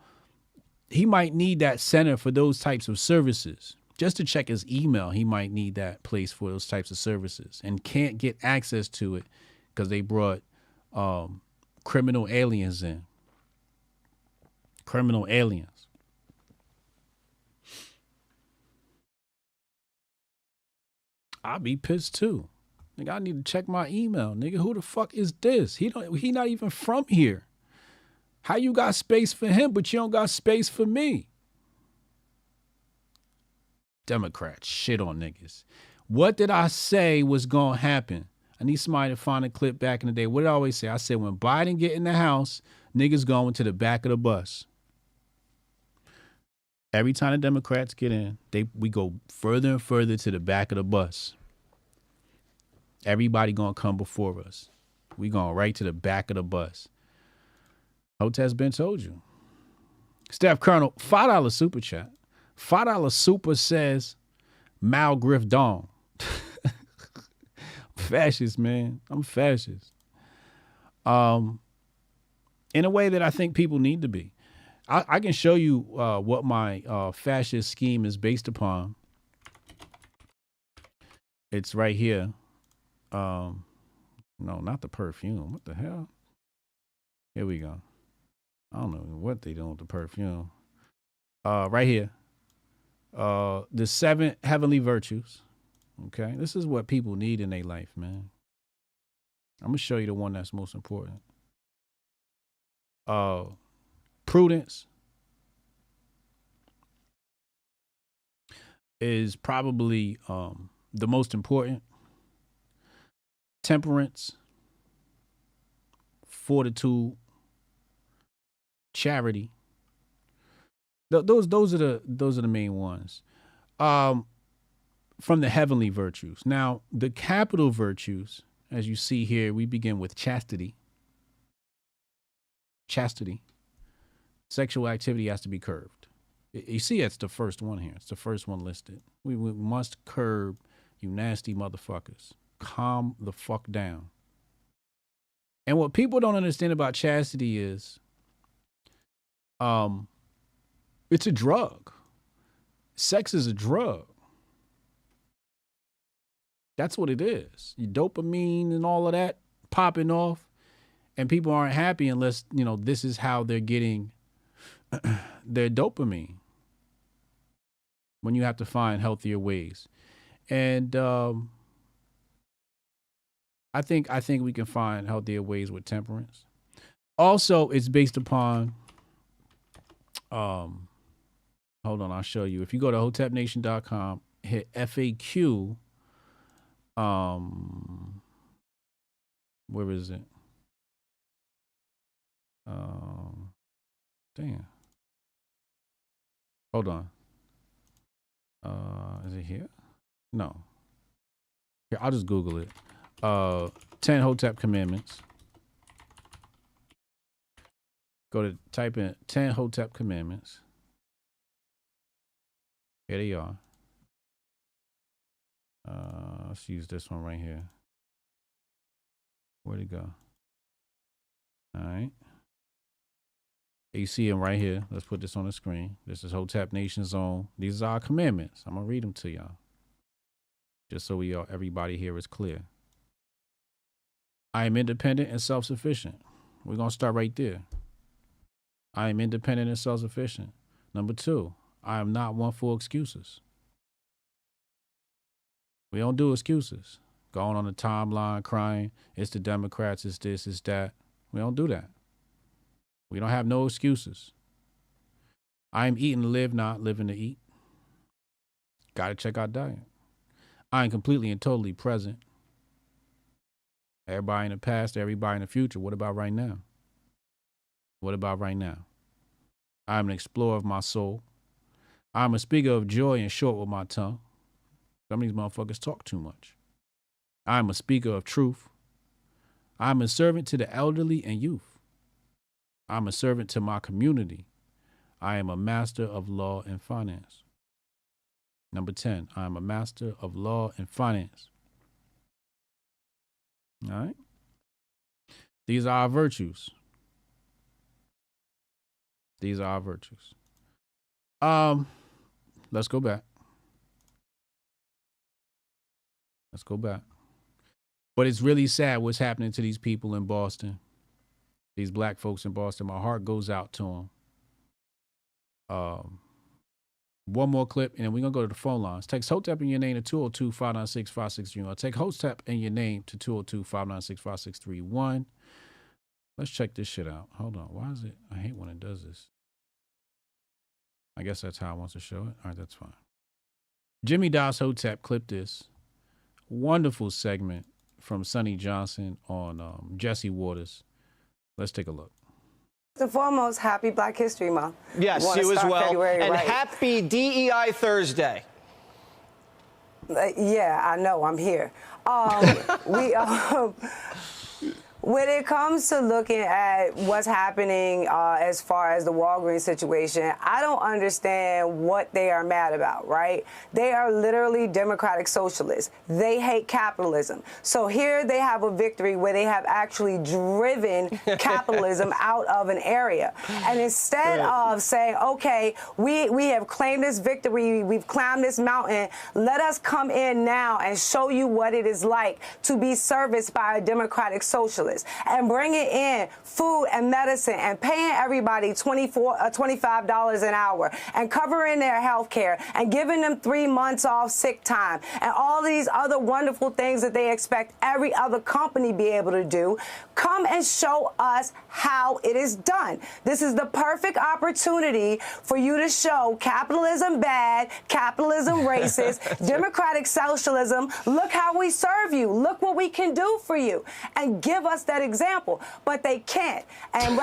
He might need that center for those types of services. Just to check his email, he might need that place for those types of services and can't get access to it because they brought criminal aliens in. Criminal aliens. I'll be pissed too. Nigga, I need to check my email. Nigga, who the fuck is this? He not even from here. How you got space for him, but you don't got space for me? Democrats shit on niggas. What did I say was gonna happen? I need somebody to find a clip back in the day. What did I always say? I said when Biden get in the house, niggas going to the back of the bus. Every time the Democrats get in, we go further and further to the back of the bus. Everybody gonna come before us. We going right to the back of the bus. Hotep's been told you. Steph Colonel, $5 super chat. $5 super says Mal Grift Dong. Fascist, man. I'm fascist. In a way that I think people need to be. I can show you what my fascist scheme is based upon. It's right here. No, not the perfume. What the hell? Here we go. I don't know what they doing with the perfume. Right here. The 7 heavenly virtues. Okay. This is what people need in their life, man. I'm going to show you the one that's most important. Prudence, is probably the most important. Temperance, fortitude, charity. Those are the main ones. From the heavenly virtues. Now, the capital virtues, as you see here, we begin with chastity. Chastity. Sexual activity has to be curbed. You see, it's the first one here. It's the first one listed. We must curb you nasty motherfuckers. Calm the fuck down. And what people don't understand about chastity is, it's a drug. Sex is a drug. That's what it is. Your dopamine and all of that popping off, and people aren't happy unless, this is how they're getting their dopamine. When you have to find healthier ways. And I think we can find healthier ways with temperance. Also, it's based upon hold on, I'll show you. If you go to hotepnation.com, hit FAQ, where is it? Damn. Hold on. Is it here? No. Here, I'll just Google it. 10 Hotep commandments. Go to type in 10 Hotep commandments. Here they are. Let's use this one right here. Where'd it go? All right. You see them right here. Let's put this on the screen. This is Hotep Nation Zone. These are our commandments. I'm gonna read them to y'all, just so everybody here is clear. I am independent and self-sufficient. We're gonna start right there. I am independent and self-sufficient. Number 2, I am not one for excuses. We don't do excuses. Going on the timeline crying, it's the Democrats, it's this, it's that. We don't do that. We don't have no excuses. I am eating to live, not living to eat. Got to check our diet. I am completely and totally present. Everybody in the past, everybody in the future. What about right now? What about right now? I am an explorer of my soul. I am a speaker of joy and short with my tongue. Some of these motherfuckers talk too much. I am a speaker of truth. I am a servant to the elderly and youth. I'm a servant to my community. I am a master of law and finance. Number 10, I am a master of law and finance. All right. These are our virtues. These are our virtues. Let's go back. Let's go back. But it's really sad what's happening to these people in Boston. These black folks in Boston. My heart goes out to them. One more clip, and then we're going to go to the phone lines. Text Hotep in your name to 202-596-5631. Take Hotep in your name to 202-596-5631. Let's check this shit out. Hold on. Why is it? I hate when it does this. I guess that's how it wants to show it. All right, that's fine. Jimmy Das Hotep clipped this wonderful segment from Sonny Johnson on Jesse Waters. Let's take a look. First and foremost, happy Black History Month. Yes, you as well. February, and right. happy DEI Thursday. Yeah, I know. I'm here. When it comes to looking at what's happening as far as the Walgreens situation, I don't understand what they are mad about, right? They are literally democratic socialists. They hate capitalism. So here they have a victory where they have actually driven capitalism out of an area. And instead of saying, okay, we have claimed this victory, we've climbed this mountain, let us come in now and show you what it is like to be serviced by a democratic socialist. ridiculous. And bringing in food and medicine and paying everybody $25 an hour and covering their health care and giving them 3 months off sick time and all these other wonderful things that they expect every other company be able to do. Come and show us how it is done. This is the perfect opportunity for you to show capitalism bad, capitalism racist, democratic socialism. Look how we serve you. Look what we can do for you, and give us that example. But they can't. And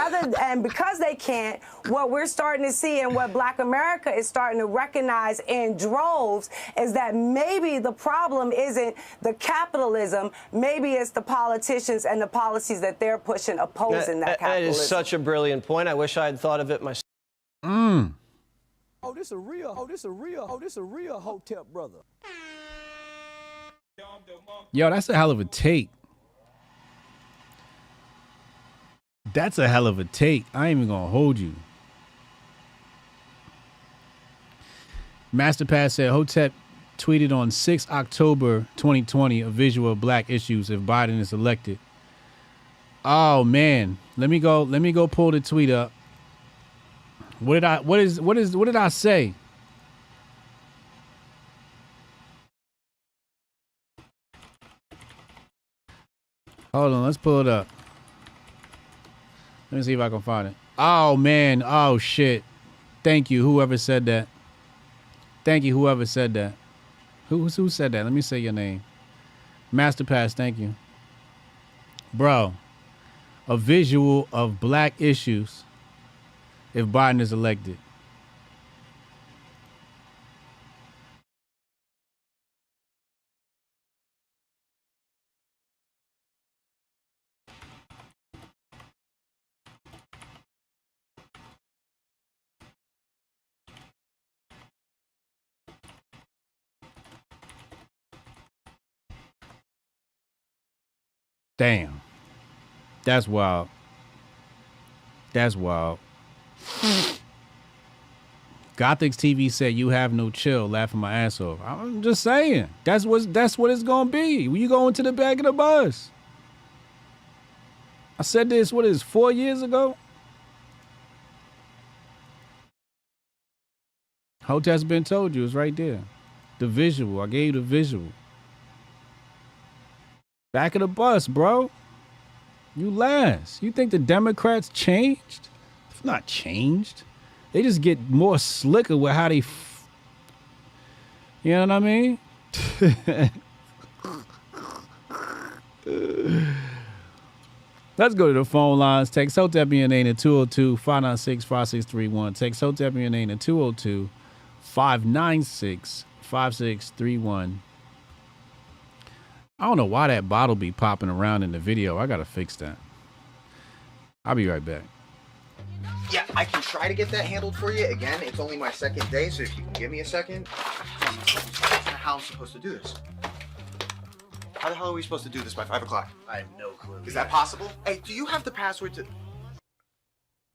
because they can't, what we're starting to see and what Black America is starting to recognize in droves is that maybe the problem isn't the capitalism, maybe it's the politicians and the policies that they're pushing opposing that capitalism. That is such a brilliant point. I wish I had thought of it myself. Oh, this a real Hotep brother. Yo, that's a hell of a take. That's a hell of a take. I ain't even gonna hold you. MasterPass said Hotep tweeted on 6 October 2020 a visual of black issues if Biden is elected. Oh man, let me go pull the tweet up. What did I say? Hold on, let's pull it up. Let me see if I can find it. Oh man, oh shit. Thank you, whoever said that. Thank you, whoever said that. Who said that? Let me say your name. MasterPass, thank you. Bro, a visual of black issues if Biden is elected. Damn. That's wild. That's wild. Gothix TV said you have no chill, laughing my ass off. I'm just saying. That's what it's gonna be. When you go into the back of the bus. I said this, 4 years ago? Hotep's been told you, it's right there. The visual. I gave you the visual. Back of the bus, bro. You last. You think the Democrats changed? It's not changed. They just get more slicker with how they... You know what I mean? Let's go to the phone lines. Text Hotep in your name at 202-596-5631. Text Hotep in your name at 202-596-5631. I don't know why that bottle be popping around in the video. I gotta fix that. I'll be right back. Yeah, I can try to get that handled for you. Again, it's only my second day, so if you can give me a second. How am I supposed to do this? How the hell are we supposed to do this by 5 o'clock? I have no clue. Is that possible? Hey, do you have the password to...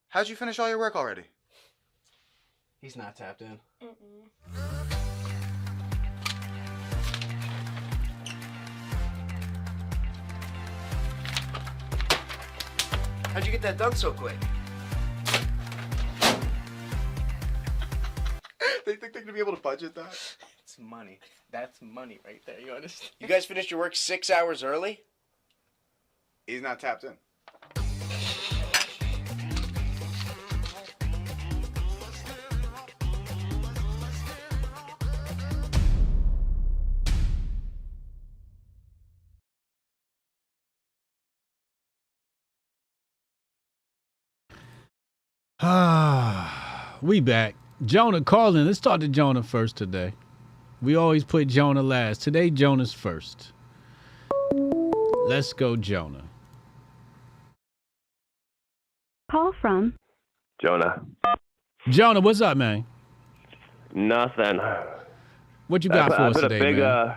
How'd you finish all your work already? He's not tapped in. How'd you get that done so quick? They think they're gonna be able to budget that? It's money. That's money right there. You understand? You guys finished your work 6 hours early? He's not tapped in. We back. Jonah calling. Let's talk to Jonah first today. We always put Jonah last. Today, Jonah's first. Let's go, Jonah. Call from Jonah. Jonah, what's up, man? Nothing. What you got for us today, man?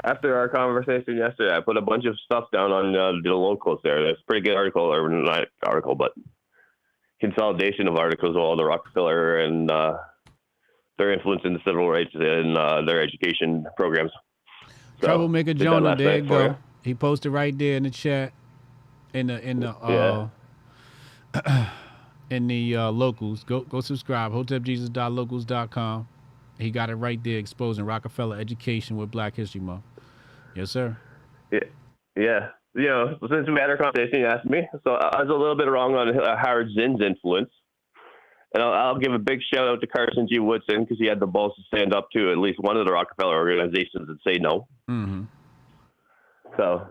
After our conversation yesterday, I put a bunch of stuff down on the locals there. That's a pretty good article, or not article, but consolidation of articles of all the Rockefeller and their influence in the civil rights and their education programs. So, Troublemaker Jonah, there you go. He posted right there in the chat. in the locals. Go subscribe. HotepJesus.locals.com. He got it right there, exposing Rockefeller education with Black History Month. Yes, sir. Yeah. You know, since we had our conversation, you asked me. So I was a little bit wrong on Howard Zinn's influence. And I'll give a big shout out to Carson G. Woodson because he had the balls to stand up to at least one of the Rockefeller organizations and say no. Mm-hmm. So,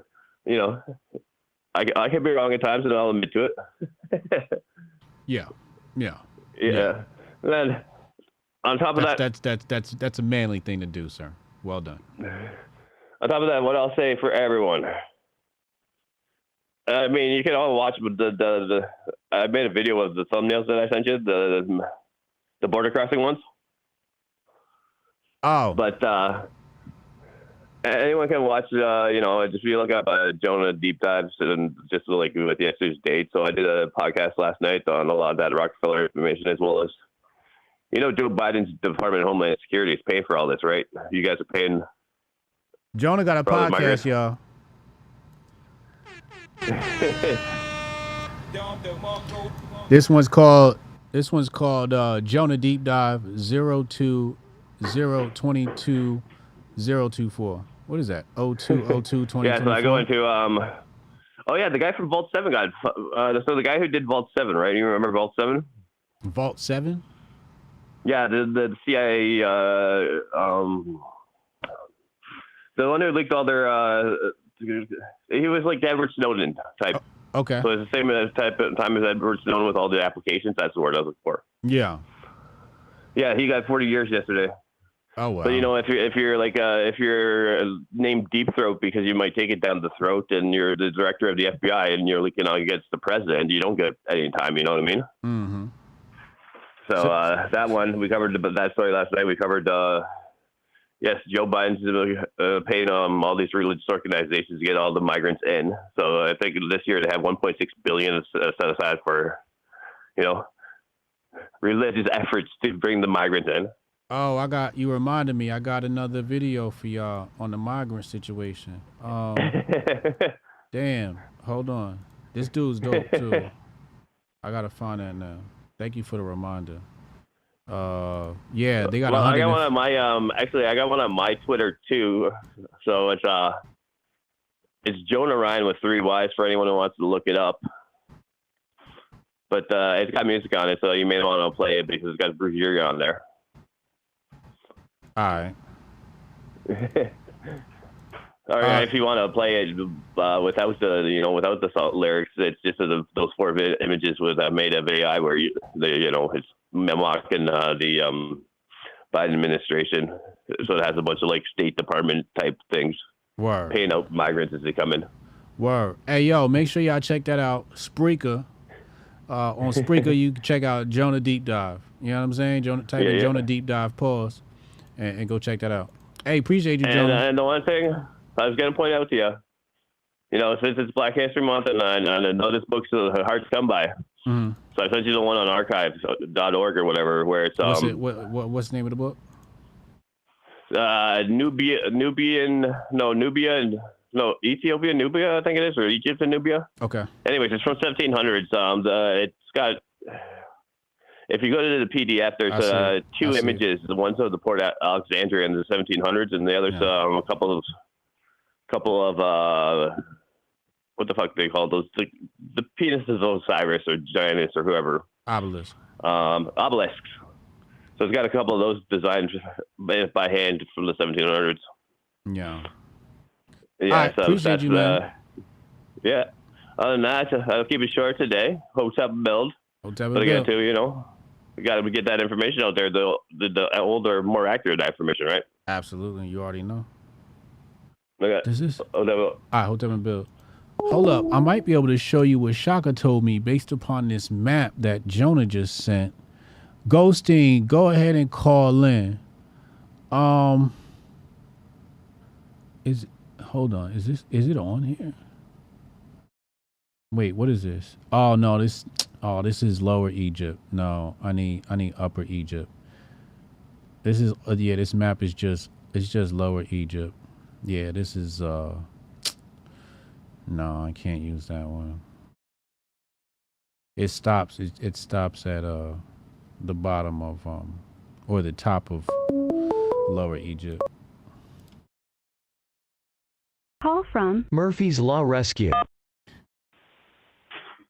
you know, I can be wrong at times and I'll admit to it. Yeah. And then on top of that's a manly thing to do, sir. Well done. On top of that, what I'll say for everyone. I mean, you can all watch the I made a video of the thumbnails that I sent you, the border crossing ones. Oh. But anyone can watch, you know, just if you look up Jonah Deep Dives and just like with yesterday's date. So I did a podcast last night on a lot of that Rockefeller information, as well as, you know, Joe Biden's Department of Homeland Security is paying for all this, right? You guys are paying. Jonah got a podcast, y'all. This one's called Jonah Deep Dive 02022024. What is that? 02022024. Yeah, so I go into the guy from Vault 7 got so the guy who did Vault 7, right? You remember Vault 7? Vault 7? Yeah, the CIA the one who leaked all their he was like the Edward Snowden type. Okay. So it's the same type of time as Edward Snowden with all the applications. That's the word I was looking for. Yeah. Yeah, he got 40 years yesterday. Oh wow. But you know, if you're named Deep Throat because you might take it down the throat, and you're the director of the FBI and you're leaking out against the president, you don't get any time. You know what I mean? Mm-hmm. So that one we covered, but that story last night we covered. Yes, Joe Biden's paying all these religious organizations to get all the migrants in. So I think this year they have 1.6 billion set aside for, you know, religious efforts to bring the migrants in. Oh, you reminded me. I got another video for y'all on the migrant situation. Damn, hold on. This dude's dope too. I gotta find that now. Thank you for the reminder. Yeah, they got. Well, I got one on my I got one on my Twitter too. So it's Jonah Ryan with 3 Y's for anyone who wants to look it up. But it's got music on it, so you may want to play it because it's got Bruce Urie on there. All right. All right. If you want to play it without the lyrics, it's just those 4 images with made of AI where it's mocking the Biden administration. So it has a bunch of like State Department type things. Word. Paying out migrants as they come in. Word. Hey, yo, make sure y'all check that out. Spreaker. On Spreaker, you can check out Jonah Deep Dive. You know what I'm saying? Type in Jonah Deep Dive, pause, and go check that out. Hey, appreciate you, Jonah. And the one thing I was going to point out to you, you know, since it's Black History Month and I know this book's hard to come by, mm-hmm. So I sent you the one on archives.org or whatever, where it's what's the name of the book? Ethiopia, Nubia, I think it is, or Egypt and Nubia. Okay. Anyways, it's from 1700s. It's got, if you go to the PDF, there's 2 images. The one's of the Port Alexandria in the 1700s, and the other's a couple of what the fuck they call those? The penises of Osiris or Giannis or whoever. Obelisks. Obelisks. So it's got a couple of those designed by hand from the 1700s. Yeah. Yeah, so appreciate you, man. Yeah. Other than that, I'll keep it short today. Hotep build. But again, too, you know, we got to get that information out there. The older, more accurate information, right? Absolutely. You already know. Okay. This is all right. Hotep and build. Hold up. I might be able to show you what Shaka told me based upon this map that Jonah just sent. Ghosting, go ahead and call in. Hold on. Is it on here? Wait, what is this? Oh no, this is Lower Egypt. No, I need Upper Egypt. This is this map is just Lower Egypt. Yeah, this is no, I can't use that one. It stops. It stops at the bottom of or the top of Lower Egypt. Call from Murphy's Law Rescue.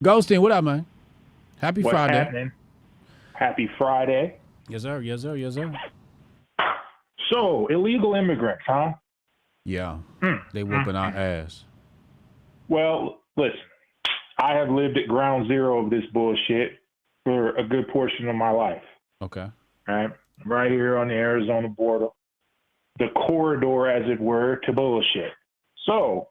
Ghosting, what up, man? Happy What's Friday. happening? Happy Friday. Yes, sir. Yes, sir. Yes, sir. So, illegal immigrants, huh? Yeah. They whooping our ass. Well, listen, I have lived at ground zero of this bullshit for a good portion of my life. Okay. Right? Right here on the Arizona border. The corridor, as it were, to bullshit. So,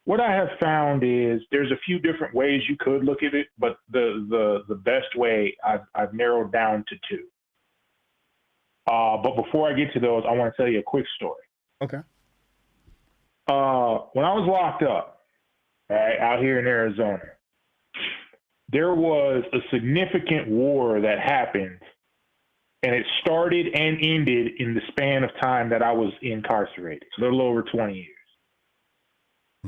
what I have found is there's a few different ways you could look at it, but the best way I've narrowed down to two. But before I get to those, I want to tell you a quick story. Okay. When I was locked up, right, out here in Arizona, there was a significant war that happened, and it started and ended in the span of time that I was incarcerated, a little over 20 years.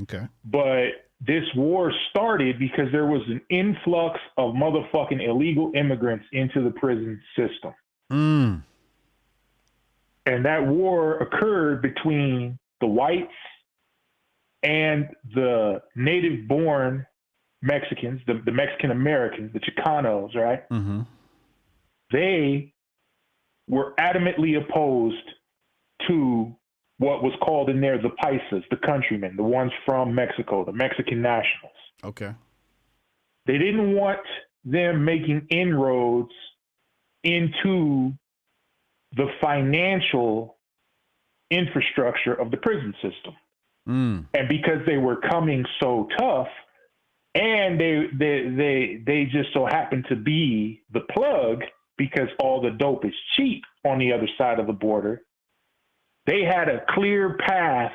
Okay. But this war started because there was an influx of motherfucking illegal immigrants into the prison system. And that war occurred between the whites and the native-born Mexicans, the Mexican Americans, the Chicanos, right? Mm-hmm. They were adamantly opposed to what was called in there the paisas, the countrymen, the ones from Mexico, the Mexican nationals. Okay. They didn't want them making inroads into the financial infrastructure of the prison system. And because they were coming so tough, and they just so happened to be the plug because all the dope is cheap on the other side of the border, they had a clear path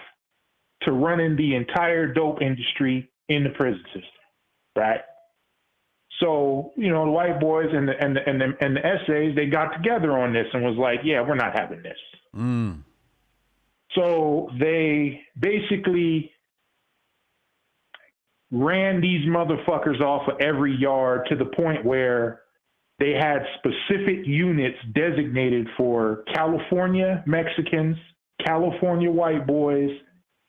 to running the entire dope industry in the prison system, right? So, you know, the white boys and the essays, they got together on this and was like, yeah, we're not having this. So they basically ran these motherfuckers off of every yard to the point where they had specific units designated for California Mexicans, California white boys,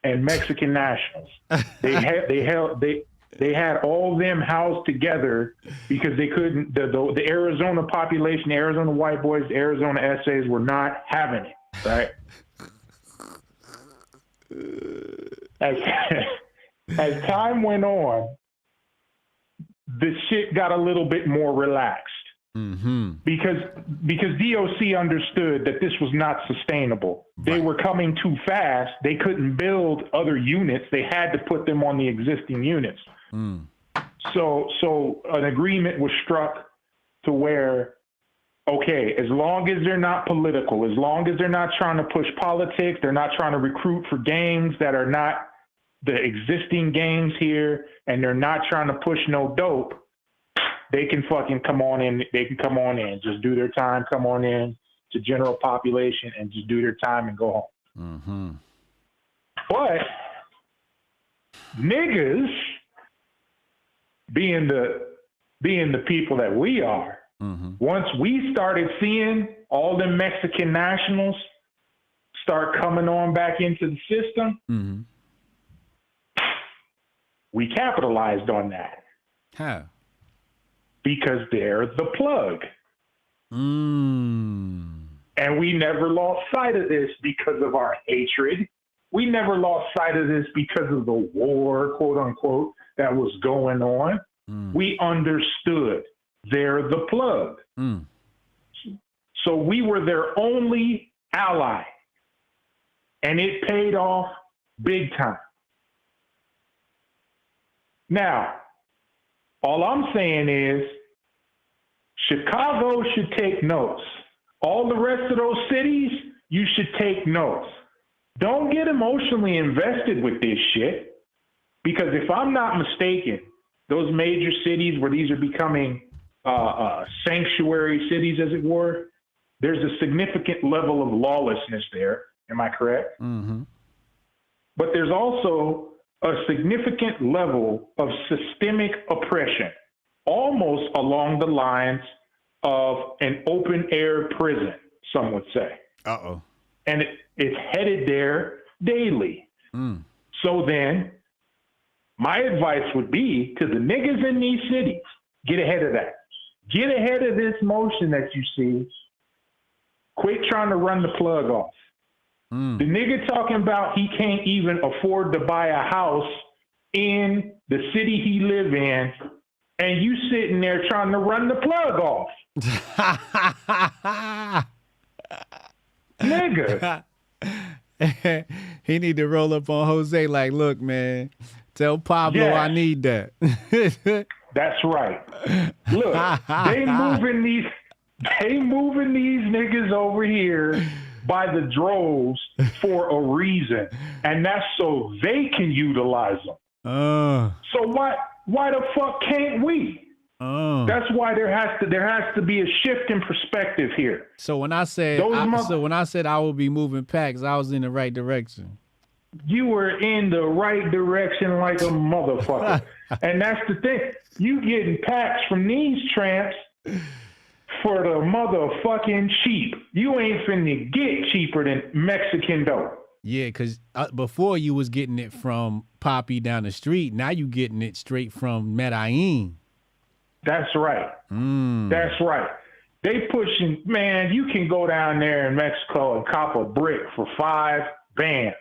and Mexican nationals. They had all them housed together because they couldn't. The Arizona population, the Arizona white boys, the Arizona essays were not having it. Right. As time went on, the shit got a little bit more relaxed. Because DOC understood that this was not sustainable. They were coming too fast. They couldn't build other units. They had to put them on the existing units. So an agreement was struck to where, okay, as long as they're not political, as long as they're not trying to push politics, they're not trying to recruit for gangs that are not the existing gangs here, and they're not trying to push no dope, they can fucking come on in. They can come on in, just do their time, come on in to general population and just do their time and go home. But niggas, being the people that we are, once we started seeing all the Mexican nationals start coming on back into the system, we capitalized on that. How? Because they're the plug. And we never lost sight of this because of our hatred. We never lost sight of this because of the war, quote unquote, that was going on. We understood they're the plug. So we were their only ally. And it paid off big time. Now, all I'm saying is Chicago should take notes. All the rest of those cities, you should take notes. Don't get emotionally invested with this shit, because if I'm not mistaken, those major cities where these are becoming sanctuary cities, as it were, there's a significant level of lawlessness there. Am I correct? But there's also a significant level of systemic oppression almost along the lines of an open air prison, some would say. Uh-oh. And it's headed there daily. So then my advice would be to the niggas in these cities, get ahead of that. Get ahead of this motion that you see. Quit trying to run the plug off. The nigga talking about he can't even afford to buy a house in the city he live in, and you sitting there trying to run the plug off. Nigga. He need to roll up on Jose like, look, man, tell Pablo Yeah. I need that. That's right. Look, they moving these niggas over here by the droves for a reason, and that's so they can utilize them. So why the fuck can't we? That's why there has to be a shift in perspective here. So when I said I will be moving packs, I was in the right direction. You were in the right direction like a motherfucker. And that's the thing. You getting packs from these tramps for the motherfucking cheap. You ain't finna get cheaper than Mexican dough. Yeah, because before you was getting it from Poppy down the street. Now you getting it straight from Medellin. That's right. That's right. They pushing, man, you can go down there in Mexico and cop a brick for 5 bands.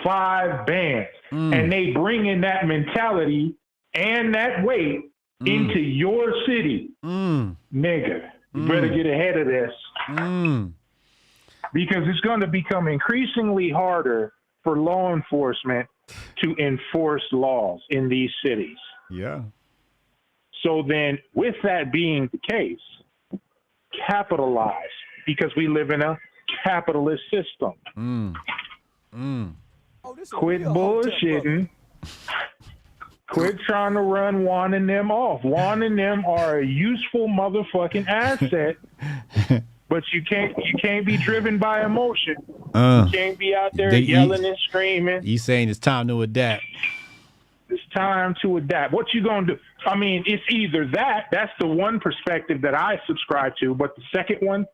5 bands. And they bring in that mentality and that weight into your city. Nigga, you better get ahead of this. Because it's going to become increasingly harder for law enforcement to enforce laws in these cities. Yeah. So then, with that being the case, capitalize, because we live in a capitalist system. Quit bullshitting. Quit trying to run Juan and them off. Juan and them are a useful motherfucking asset, but you can't be driven by emotion. You can't be out there yelling and screaming. You saying it's time to adapt. It's time to adapt. What you gonna do? I mean, it's either that. That's the one perspective that I subscribe to. But the second one,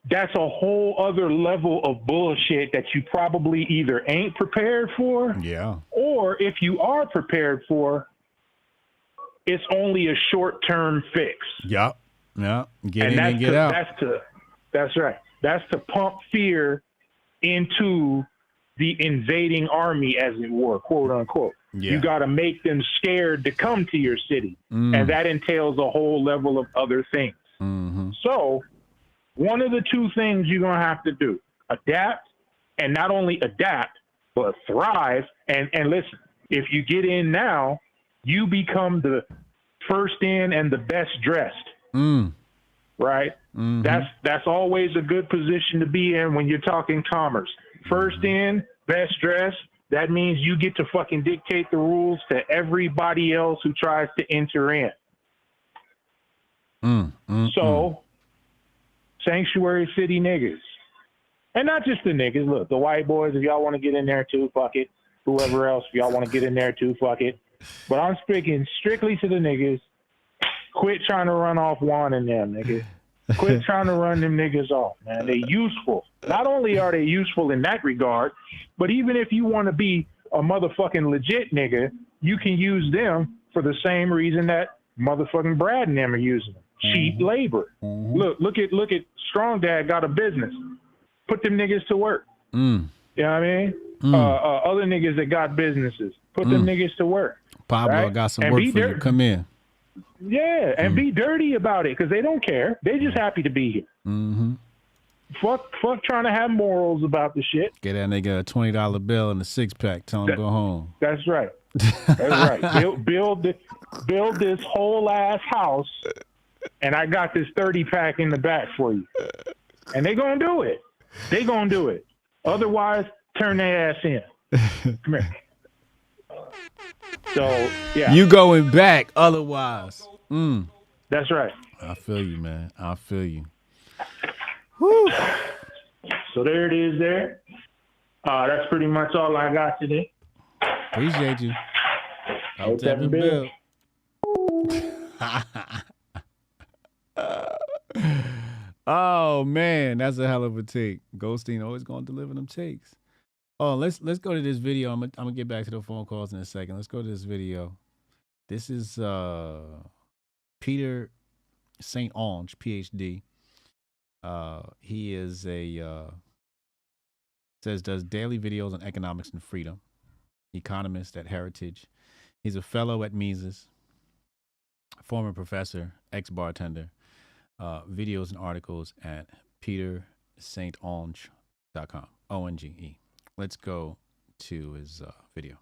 that's a whole other level of bullshit that you probably either ain't prepared for. Yeah. Or if you are prepared for, it's only a short-term fix. Yup. Yeah. Get in and get out. That's right. That's to pump fear into the invading army, as it were, quote unquote. Yeah. You got to make them scared to come to your city. And that entails a whole level of other things. So one of the two things you're going to have to do, adapt, and not only adapt, but thrive. And listen, if you get in now, you become the first in and the best dressed. Right? That's always a good position to be in when you're talking commerce. First in, best dressed. That means you get to fucking dictate the rules to everybody else who tries to enter in. So, sanctuary city niggas. And not just the niggas. Look, the white boys, if y'all want to get in there too, fuck it. Whoever else, if y'all want to get in there too, fuck it. But I'm speaking strictly to the niggas. Quit trying to run off Juan and them, nigga. Quit trying to run them niggas off, man. They're useful. Not only are they useful in that regard, but even if you want to be a motherfucking legit nigga, you can use them for the same reason that motherfucking Brad and them are using them. Cheap labor. Look at Strong Dad got a business. Put them niggas to work. You know what I mean? Other niggas that got businesses. Put them niggas to work. Pablo got some work for you. Come in. Yeah, and be dirty about it, because they don't care. They just happy to be here. Fuck trying to have morals about the shit. Get that nigga a $20 bill and a 6-pack. Tell him go home. That's right. That's right. Build this whole ass house, and I got this 30-pack in the back for you. And they gonna do it. They gonna do it. Otherwise, turn their ass in. Come here. So yeah, you going back otherwise. That's right. I feel you, man. I feel you. Woo. So there it is there. That's pretty much all I got today. Appreciate you. I'm tapping Bill. Oh man, that's a hell of a take. Goldstein always gonna deliver them takes. Oh, let's go to this video. I'm gonna get back to the phone calls in a second. Let's go to this video. This is Peter St. Onge, PhD. He is does daily videos on economics and freedom. Economist at Heritage. He's a fellow at Mises, former professor, ex-bartender. Videos and articles at petersaintonge.com. ONGE. Let's go to his video.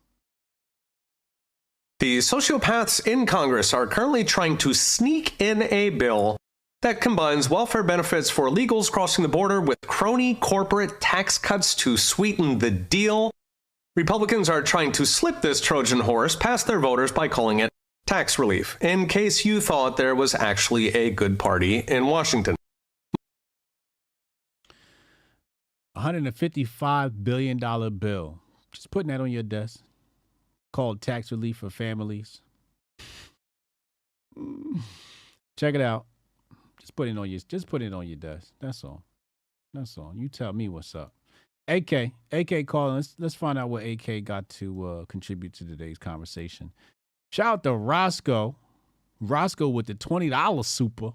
The sociopaths in Congress are currently trying to sneak in a bill that combines welfare benefits for illegals crossing the border with crony corporate tax cuts to sweeten the deal. Republicans are trying to slip this Trojan horse past their voters by calling it tax relief, in case you thought there was actually a good party in Washington. $155 billion bill. Just putting that on your desk. Called tax relief for families. Check it out. Just put it on your desk. That's all. That's all. You tell me what's up. AK calling. Let's find out what AK got to contribute to today's conversation. Shout out to Roscoe. Roscoe with the $20 super.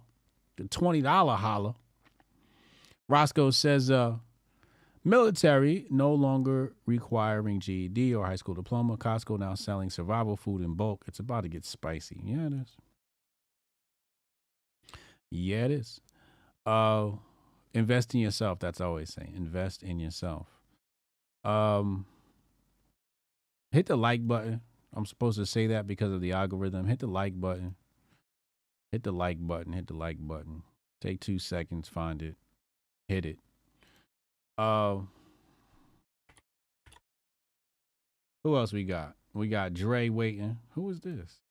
The $20 holla. Roscoe says, military no longer requiring GED or high school diploma. Costco now selling survival food in bulk. It's about to get spicy. Yeah, it is. Yeah, it is. Invest in yourself. That's always saying. Invest in yourself. Hit the like button. I'm supposed to say that because of the algorithm. Hit the like button. Hit the like button. Hit the like button. Take 2 seconds. Find it. Hit it. Who else we got? We got Dre waiting. Who is this?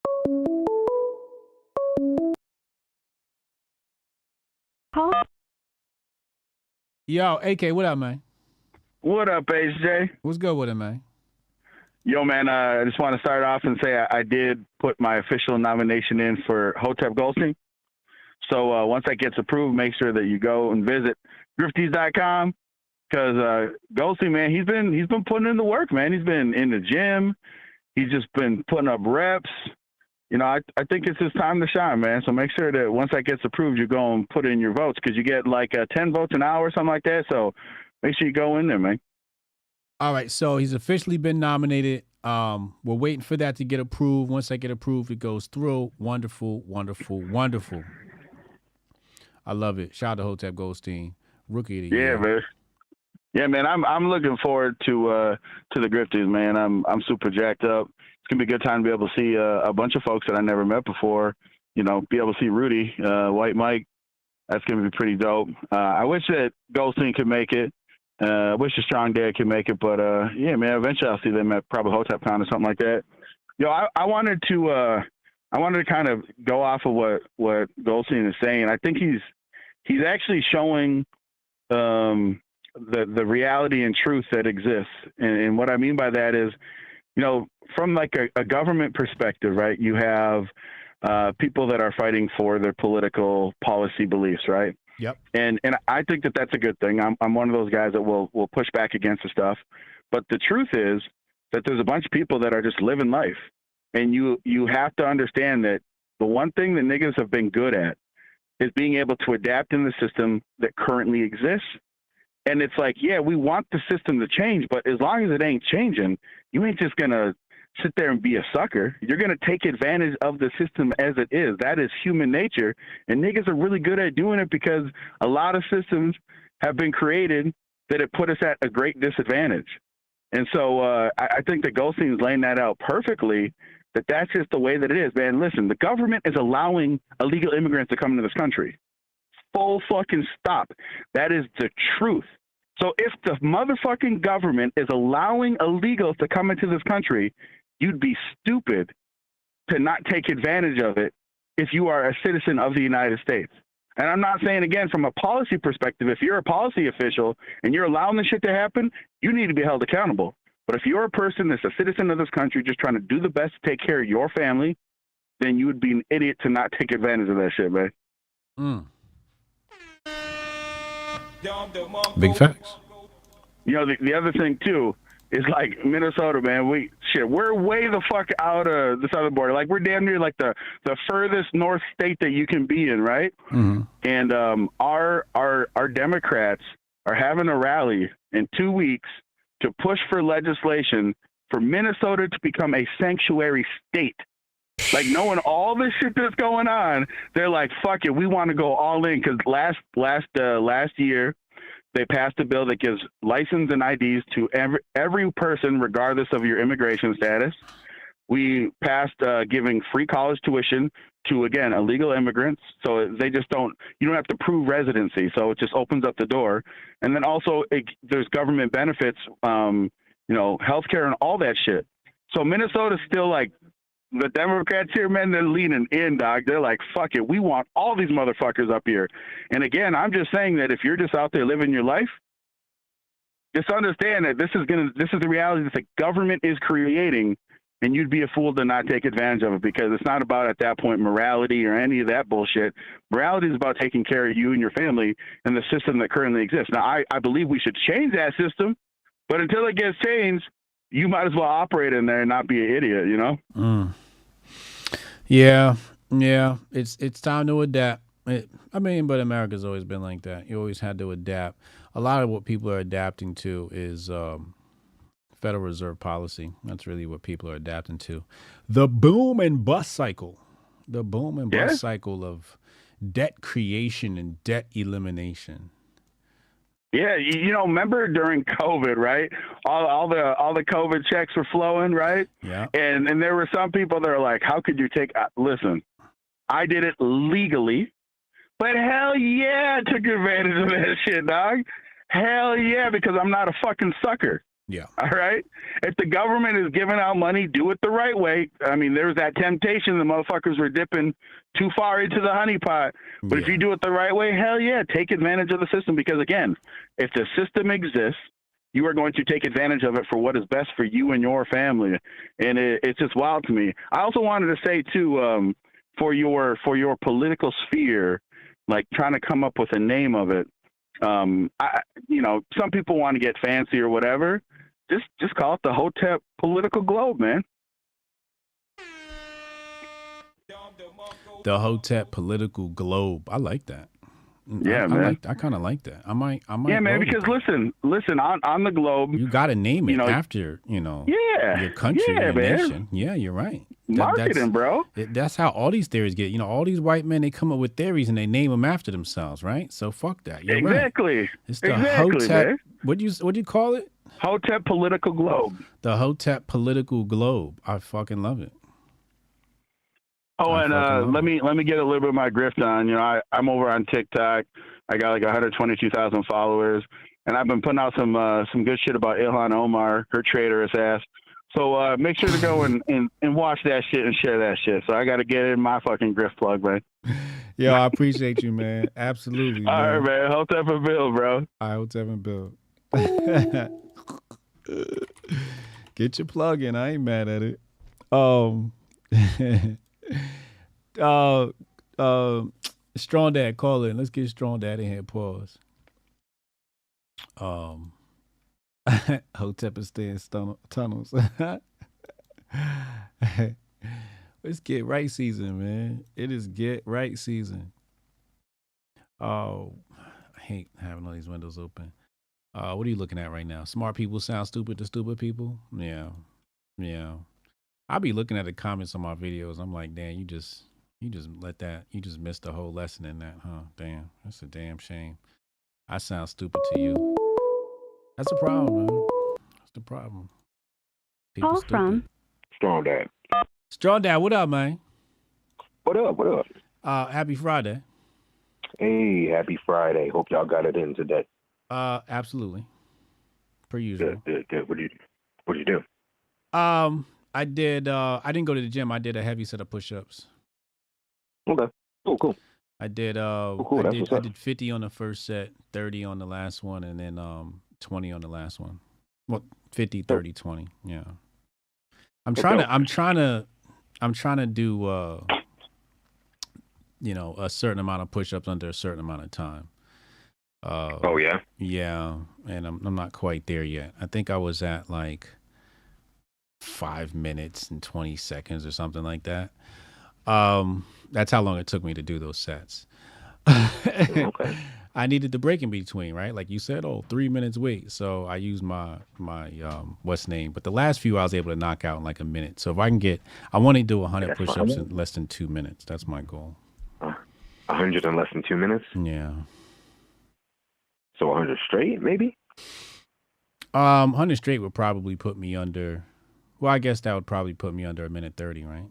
Yo, AK, what up, man? What up, HJ? What's good with it, man? Yo, man, I just want to start off and say I did put my official nomination in for Hotep Goldstein. So once that gets approved, make sure that you go and visit grifties.com because Goldstein, man, he's been putting in the work, man. He's been in the gym. He's just been putting up reps. You know, I think it's his time to shine, man. So make sure that once that gets approved, you go and put in your votes because you get like 10 votes an hour or something like that. So make sure you go in there, man. All right, so he's officially been nominated. We're waiting for that to get approved. Once that get approved, it goes through. Wonderful, wonderful, wonderful. I love it. Shout out to Hotep Goldstein, rookie of the year. Yeah, man. Yeah, man. I'm looking forward to the Grifters, man. I'm super jacked up. It's gonna be a good time to be able to see a bunch of folks that I never met before. You know, be able to see Rudy, White Mike. That's gonna be pretty dope. I wish that Goldstein could make it. I wish a strong dad could make it, but yeah, man. Eventually, I'll see them at probably HotepCon or something like that. Yo, I wanted to kind of go off of what Goldstein is saying. I think he's actually showing the reality and truth that exists, and what I mean by that is, you know, from like a government perspective, right? You have people that are fighting for their political policy beliefs, right? Yep. And I think that that's a good thing. I'm one of those guys that will push back against the stuff. But the truth is that there's a bunch of people that are just living life. And you have to understand that the one thing that niggas have been good at is being able to adapt in the system that currently exists. And it's like, yeah, we want the system to change, but as long as it ain't changing, you ain't just going to sit there and be a sucker. You're going to take advantage of the system as it is. That is human nature. And niggas are really good at doing it because a lot of systems have been created that it put us at a great disadvantage. And so I think that Goldstein's laying that out perfectly, that that's just the way that it is, man. Listen, the government is allowing illegal immigrants to come into this country. Full fucking stop. That is the truth. So if the motherfucking government is allowing illegals to come into this country, you'd be stupid to not take advantage of it if you are a citizen of the United States. And I'm not saying, again, from a policy perspective, if you're a policy official and you're allowing this shit to happen, you need to be held accountable. But if you're a person that's a citizen of this country just trying to do the best to take care of your family, then you would be an idiot to not take advantage of that shit, man. Big facts. You know, the other thing too is like Minnesota, man. We're way the fuck out of the southern border. Like we're damn near like the furthest north state that you can be in, right? And our Democrats are having a rally in 2 weeks to push for legislation for Minnesota to become a sanctuary state. Like knowing all this shit that's going on, they're like, fuck it, we want to go all in. Because last year, they passed a bill that gives license and IDs to every person, regardless of your immigration status. We passed giving free college tuition to, again, illegal immigrants. So they just you don't have to prove residency. So it just opens up the door. And then also there's government benefits, healthcare and all that shit. So Minnesota's still like, the Democrats here, man, they're leaning in, dog. They're like, fuck it, we want all these motherfuckers up here. And again, I'm just saying that if you're just out there living your life, just understand that this is the reality that the government is creating, and you'd be a fool to not take advantage of it, because it's not about, at that point, morality or any of that bullshit. Morality is about taking care of you and your family and the system that currently exists. Now, I believe we should change that system, but until it gets changed, you might as well operate in there and not be an idiot, you know? Yeah. It's time to adapt. But America's always been like that. You always had to adapt. A lot of what people are adapting to is Federal Reserve policy. That's really what people are adapting to. The boom and bust cycle. The boom and bust cycle of debt creation and debt elimination. Yeah, remember during COVID, right? All the COVID checks were flowing, right? Yeah. And there were some people that are like, how could you take? Listen, I did it legally, but hell yeah, I took advantage of that shit, dog. Hell yeah, because I'm not a fucking sucker. Yeah. All right. If the government is giving out money, do it the right way. I mean, there's that temptation. The motherfuckers were dipping too far into the honeypot. But if you do it the right way, hell yeah, take advantage of the system. Because again, if the system exists, you are going to take advantage of it for what is best for you and your family. And it's just wild to me. I also wanted to say too, for your political sphere, like trying to come up with a name of it. Some people want to get fancy or whatever. Just call it the Hotep Political Globe, man. The Hotep Political Globe. I like that. Yeah, man. I kind of like that. I might. Yeah, man. Because listen. On the globe, you got to name it after your country, your nation. Yeah, you're right. Marketing, bro. That's how all these theories get. All these white men, they come up with theories and they name them after themselves, right? So fuck that. You're exactly. Right. It's the Hotep. Man. What'd you call it? Hotep Political Globe. The Hotep Political Globe. I fucking love it. Oh, and let me get a little bit of my grift on. I'm over on TikTok. I got like 122,000 followers, and I've been putting out some good shit about Ilhan Omar, her traitorous ass. So make sure to go and watch that shit and share that shit. So I got to get in my fucking grift plug, man. Yo, I appreciate you, man. Absolutely. Man. All right, man. Hotep and Bill, bro. All right, Hotep and Bill. Get your plug in. I ain't mad at it. Strong Dad, call in. Let's get Strong Dad in here. Pause. Hotep is staying tunnels. It's get right season, man. It is get right season. Oh, I hate having all these windows open. What are you looking at right now? Smart people sound stupid to stupid people? Yeah. I'll be looking at the comments on my videos. I'm like, damn, you just missed the whole lesson in that, huh? Damn, that's a damn shame. I sound stupid to you. That's a problem, man. That's the problem. People Call stupid. from Strong Dad. Strong Dad, what up, man? What up? Happy Friday. Hey, happy Friday. Hope y'all got it in today. Absolutely. Per usual. Good. What do you do? I didn't go to the gym. I did a heavy set of push-ups. Okay. Cool. I did I did 50 on the first set, 30 on the last one, and then 20 on the last one. Well, 50, 30, 20. Yeah. I'm trying to do you know, a certain amount of push-ups under a certain amount of time. Oh yeah. Yeah, and I'm not quite there yet. I think I was at like 5 minutes and 20 seconds or something like that. That's how long it took me to do those sets. Okay. I needed the break in between, right? Like you said, 3 minutes wait. So I used my what's name, but the last few I was able to knock out in like a minute. So if I can I want to do 100 push-ups in less than 2 minutes. That's my goal. 100 in less than 2 minutes. Yeah. So 100 straight, maybe. 100 straight would probably put me under. Well, I guess that would probably put me under a minute 30, right?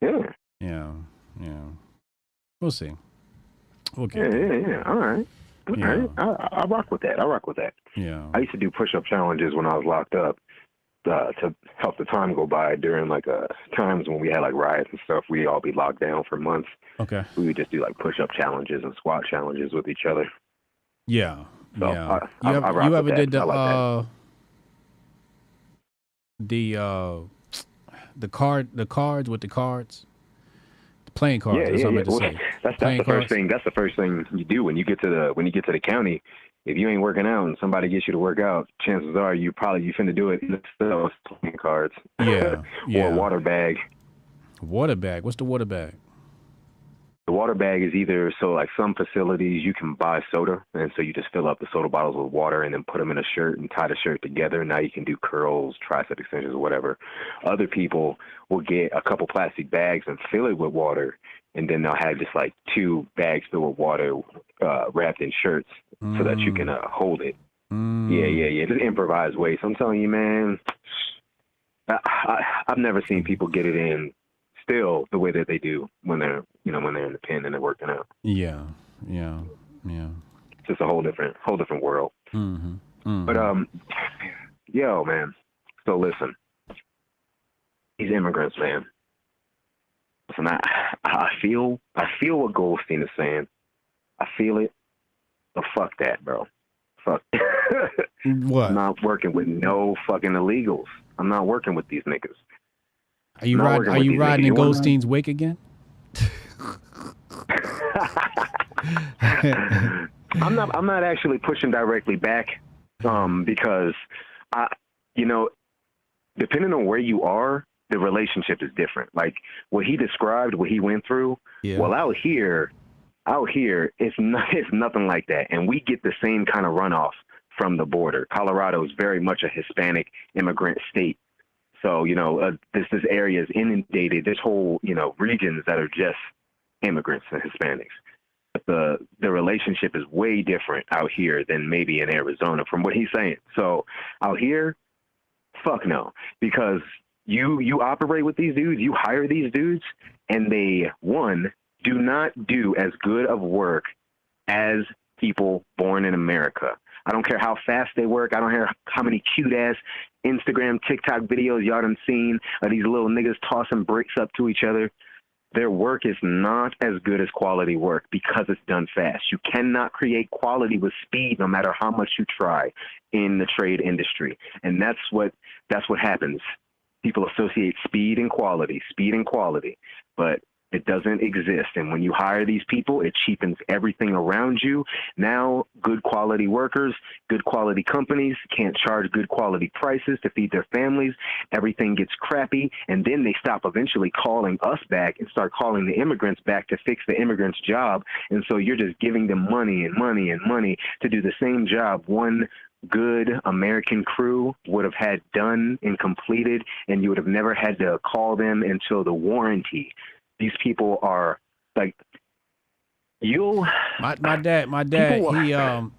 Yeah. Yeah. We'll see. We'll Yeah. All right. All right. I rock with that. Yeah. I used to do push-up challenges when I was locked up to help the time go by during like times when we had like riots and stuff. We'd all be locked down for months. Okay. We would just do like push-up challenges and squat challenges with each other. Yeah. So yeah. I you rock ever with did that. I like the cards with the cards? The playing cards. Yeah, That's what I meant to Well, say. that's Playing the first cards. thing. That's the first thing you do when you get to the county. If you ain't working out and somebody gets you to work out, chances are you finna do it instead of playing cards. Yeah. Or a water bag. Water bag. What's the water bag? The water bag is either, so like some facilities you can buy soda, and so you just fill up the soda bottles with water and then put them in a shirt and tie the shirt together. Now you can do curls, tricep extensions, or whatever. Other people will get a couple plastic bags and fill it with water, and then they'll have just like 2 bags filled with water wrapped in shirts so that you can hold it. Yeah. Just improvised ways. I'm telling you, man, I've never seen people get it in still the way that they do when they're in the pen and they're working out. Yeah. It's just a whole different world. Mm-hmm. But yo, man. So listen, these immigrants, man. Listen, I feel what Goldstein is saying. I feel it. But fuck that, bro. Fuck. What? I'm not working with no fucking illegals. I'm not working with these niggas. Are you riding in Goldstein's wake again? I'm not actually pushing directly back because depending on where you are, the relationship is different. Like what he described, what he went through. Yeah. Well, out here it's nothing like that, and we get the same kind of runoff from the border. Colorado is very much a Hispanic immigrant state. So, this area is inundated, this whole, regions that are just immigrants and Hispanics. But the relationship is way different out here than maybe in Arizona from what he's saying. So out here, fuck no. Because you operate with these dudes, you hire these dudes, and they, one, do not do as good of work as people born in America. I don't care how fast they work. I don't care how many cute-ass Instagram, TikTok videos y'all done seen of these little niggas tossing bricks up to each other. Their work is not as good as quality work because it's done fast. You cannot create quality with speed no matter how much you try in the trade industry. And that's what happens. People associate speed and quality, but it doesn't exist. And when you hire these people, it cheapens everything around you. Now, good quality workers, good quality companies can't charge good quality prices to feed their families. Everything gets crappy. And then they stop eventually calling us back and start calling the immigrants back to fix the immigrants' job. And so you're just giving them money and money and money to do the same job one good American crew would have had done and completed, and you would have never had to call them until the warranty. These people are like My dad.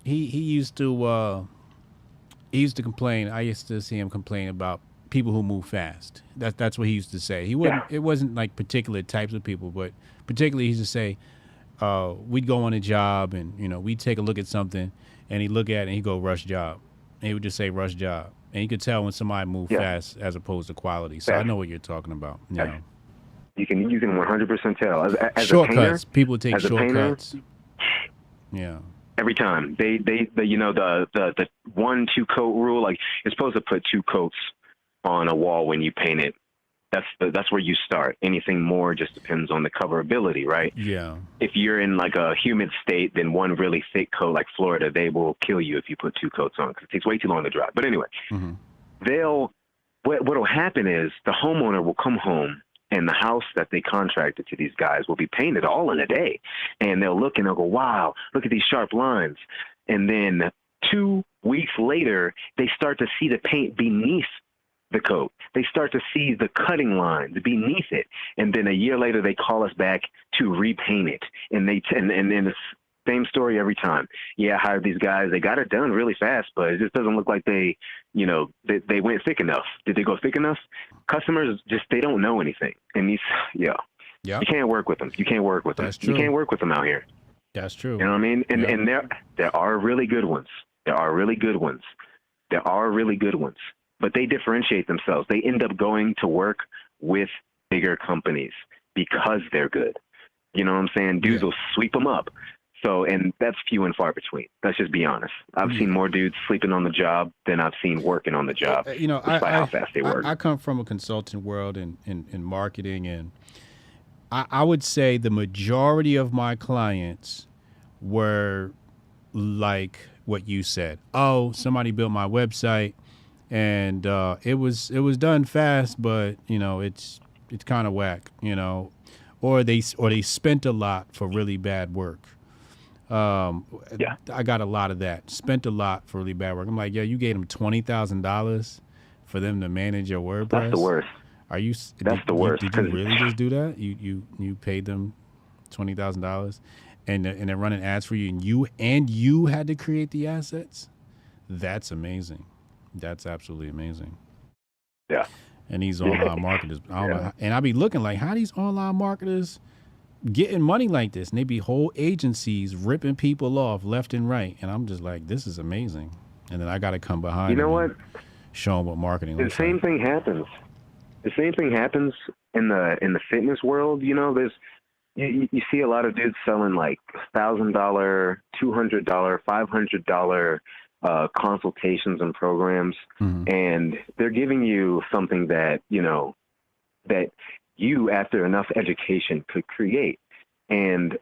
He used to complain. I used to see him complain about people who move fast. That's what he used to say. He wouldn't. Yeah. It wasn't like particular types of people, but particularly he used to say, we'd go on a job and we'd take a look at something and he'd look at it and he'd go rush job. And he would just say rush job, and you could tell when somebody moved fast as opposed to quality. So I know what you're talking about. Yeah. You can 100% tell. As shortcuts. A painter, People take as shortcuts. Yeah. Every time they you know, the 1-2 coat rule, like you're supposed to put 2 coats on a wall when you paint it. That's where you start. Anything more just depends on the coverability, right? Yeah. If you're in like a humid state, then one really thick coat like Florida, they will kill you if you put 2 coats on because it takes way too long to dry. But anyway, what'll happen is the homeowner will come home and the house that they contracted to these guys will be painted all in a day. And they'll look and they'll go, wow, look at these sharp lines. And then 2 weeks later, they start to see the paint beneath the coat. They start to see the cutting lines beneath it. And then a year later, they call us back to repaint it. And and then the same story every time. Yeah, I hired these guys. They got it done really fast, but it just doesn't look like they went thick enough. Did they go thick enough? Customers they don't know anything. And you can't work with them. You can't work with them. That's true. You can't work with them out here. That's true. You know what I mean? And there are really good ones. There are really good ones. There are really good ones. But they differentiate themselves. They end up going to work with bigger companies because they're good. You know what I'm saying? Dudes will sweep them up. So, and that's few and far between. Let's just be honest. I've seen more dudes sleeping on the job than I've seen working on the job. You know, despite how fast they work. I come from a consulting world in marketing, and I would say the majority of my clients were like what you said. Oh, somebody built my website, and it was done fast, but you know it's kind of whack, you know, or they spent a lot for really bad work. I got a lot of that. Spent a lot for really bad work. I'm like, yeah, you gave them $20,000 for them to manage your WordPress. That's the worst. Are you? That's the worst. Did you really just do that? You paid them $20,000, and they're running ads for you, and you had to create the assets. That's amazing. That's absolutely amazing. Yeah. And these online marketers, and I be looking like, how these online marketers getting money like this? And they be whole agencies ripping people off left and right, and I'm just like, this is amazing. And then I got to come behind. You know what? Show them what marketing looks like. The same thing happens. The same thing happens in the fitness world. You know, there's you see a lot of dudes selling like $1,000, $200, $500 consultations and programs, and they're giving you something that that you, after enough education, could create. And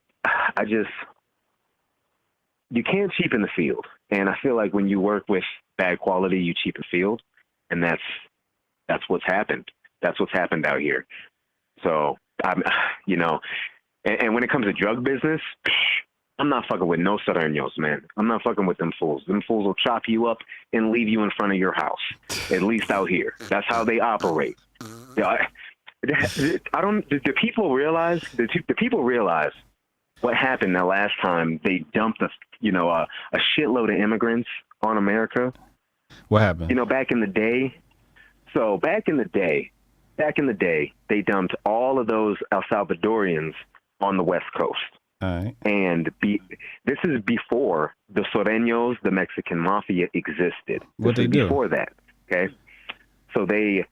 you can't cheapen the field. And I feel like when you work with bad quality, you cheapen field, and that's what's happened. That's what's happened out here. So and when it comes to drug business, I'm not fucking with no Serranos, man. I'm not fucking with them fools. Them fools will chop you up and leave you in front of your house, at least out here. That's how they operate. Do people realize? Do people realize what happened the last time they dumped a shitload of immigrants on America? What happened? You know, back in the day. So back in the day, they dumped all of those El Salvadorians on the West Coast. All right. And this is before the Sureños, the Mexican mafia, existed. What they do? Before that, okay? So they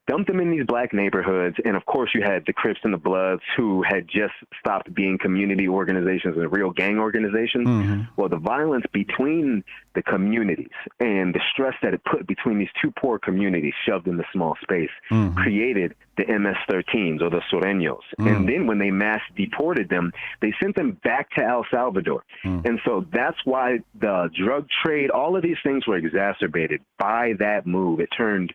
dumped them in these black neighborhoods, and of course you had the Crips and the Bloods who had just stopped being community organizations and real gang organizations. Well, the violence between the communities and the stress that it put between these two poor communities shoved in the small space created the MS-13s, or the Sureños. And then when they mass deported them, they sent them back to El Salvador. And so that's why the drug trade, all of these things were exacerbated by that move. It turned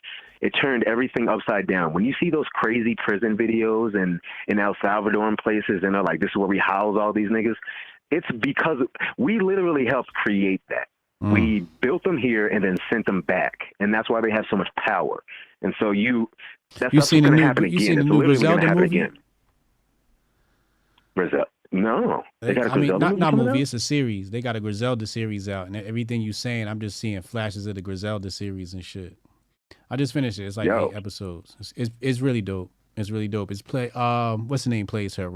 everything upside down. When you see those crazy prison videos in El Salvador and places, and they're like, this is where we house all these niggas, it's because we literally helped create that. We built them here and then sent them back. And that's why they have so much power. And so that's seen going to new, happen you again. seen the It's new literally going to Griselda happen movie? again. Griselda? No. They got a I mean, Griselda not coming movie, out? it's a series. They got a Griselda series out, and everything you saying, I'm just seeing flashes of the Griselda series and shit. I just finished it. It's like 8 episodes. It's really dope. It's really dope. It's what's the name plays her?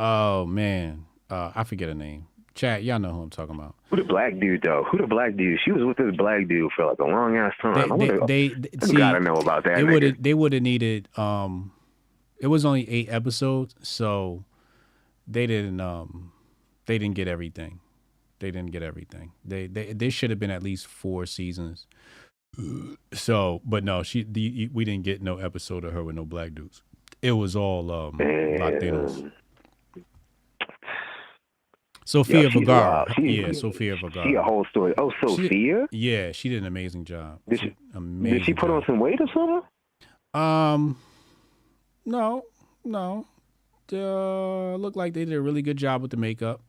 Oh man, I forget her name. Chat, y'all know who I'm talking about. Who the black dude though? Who the black dude? She was with this black dude for like a long ass time. They gotta know about that. They would have needed. It was only 8 episodes, so they didn't get everything. They didn't get everything. They should have been at least 4 seasons. So, but no, we didn't get no episode of her with no black dudes. It was all Latinos. Sofia Vergara. Sofia Vergara. She a whole story. Oh, Sophia? She did an amazing job. Did she put on some weight or something? No. Looked like they did a really good job with the makeup.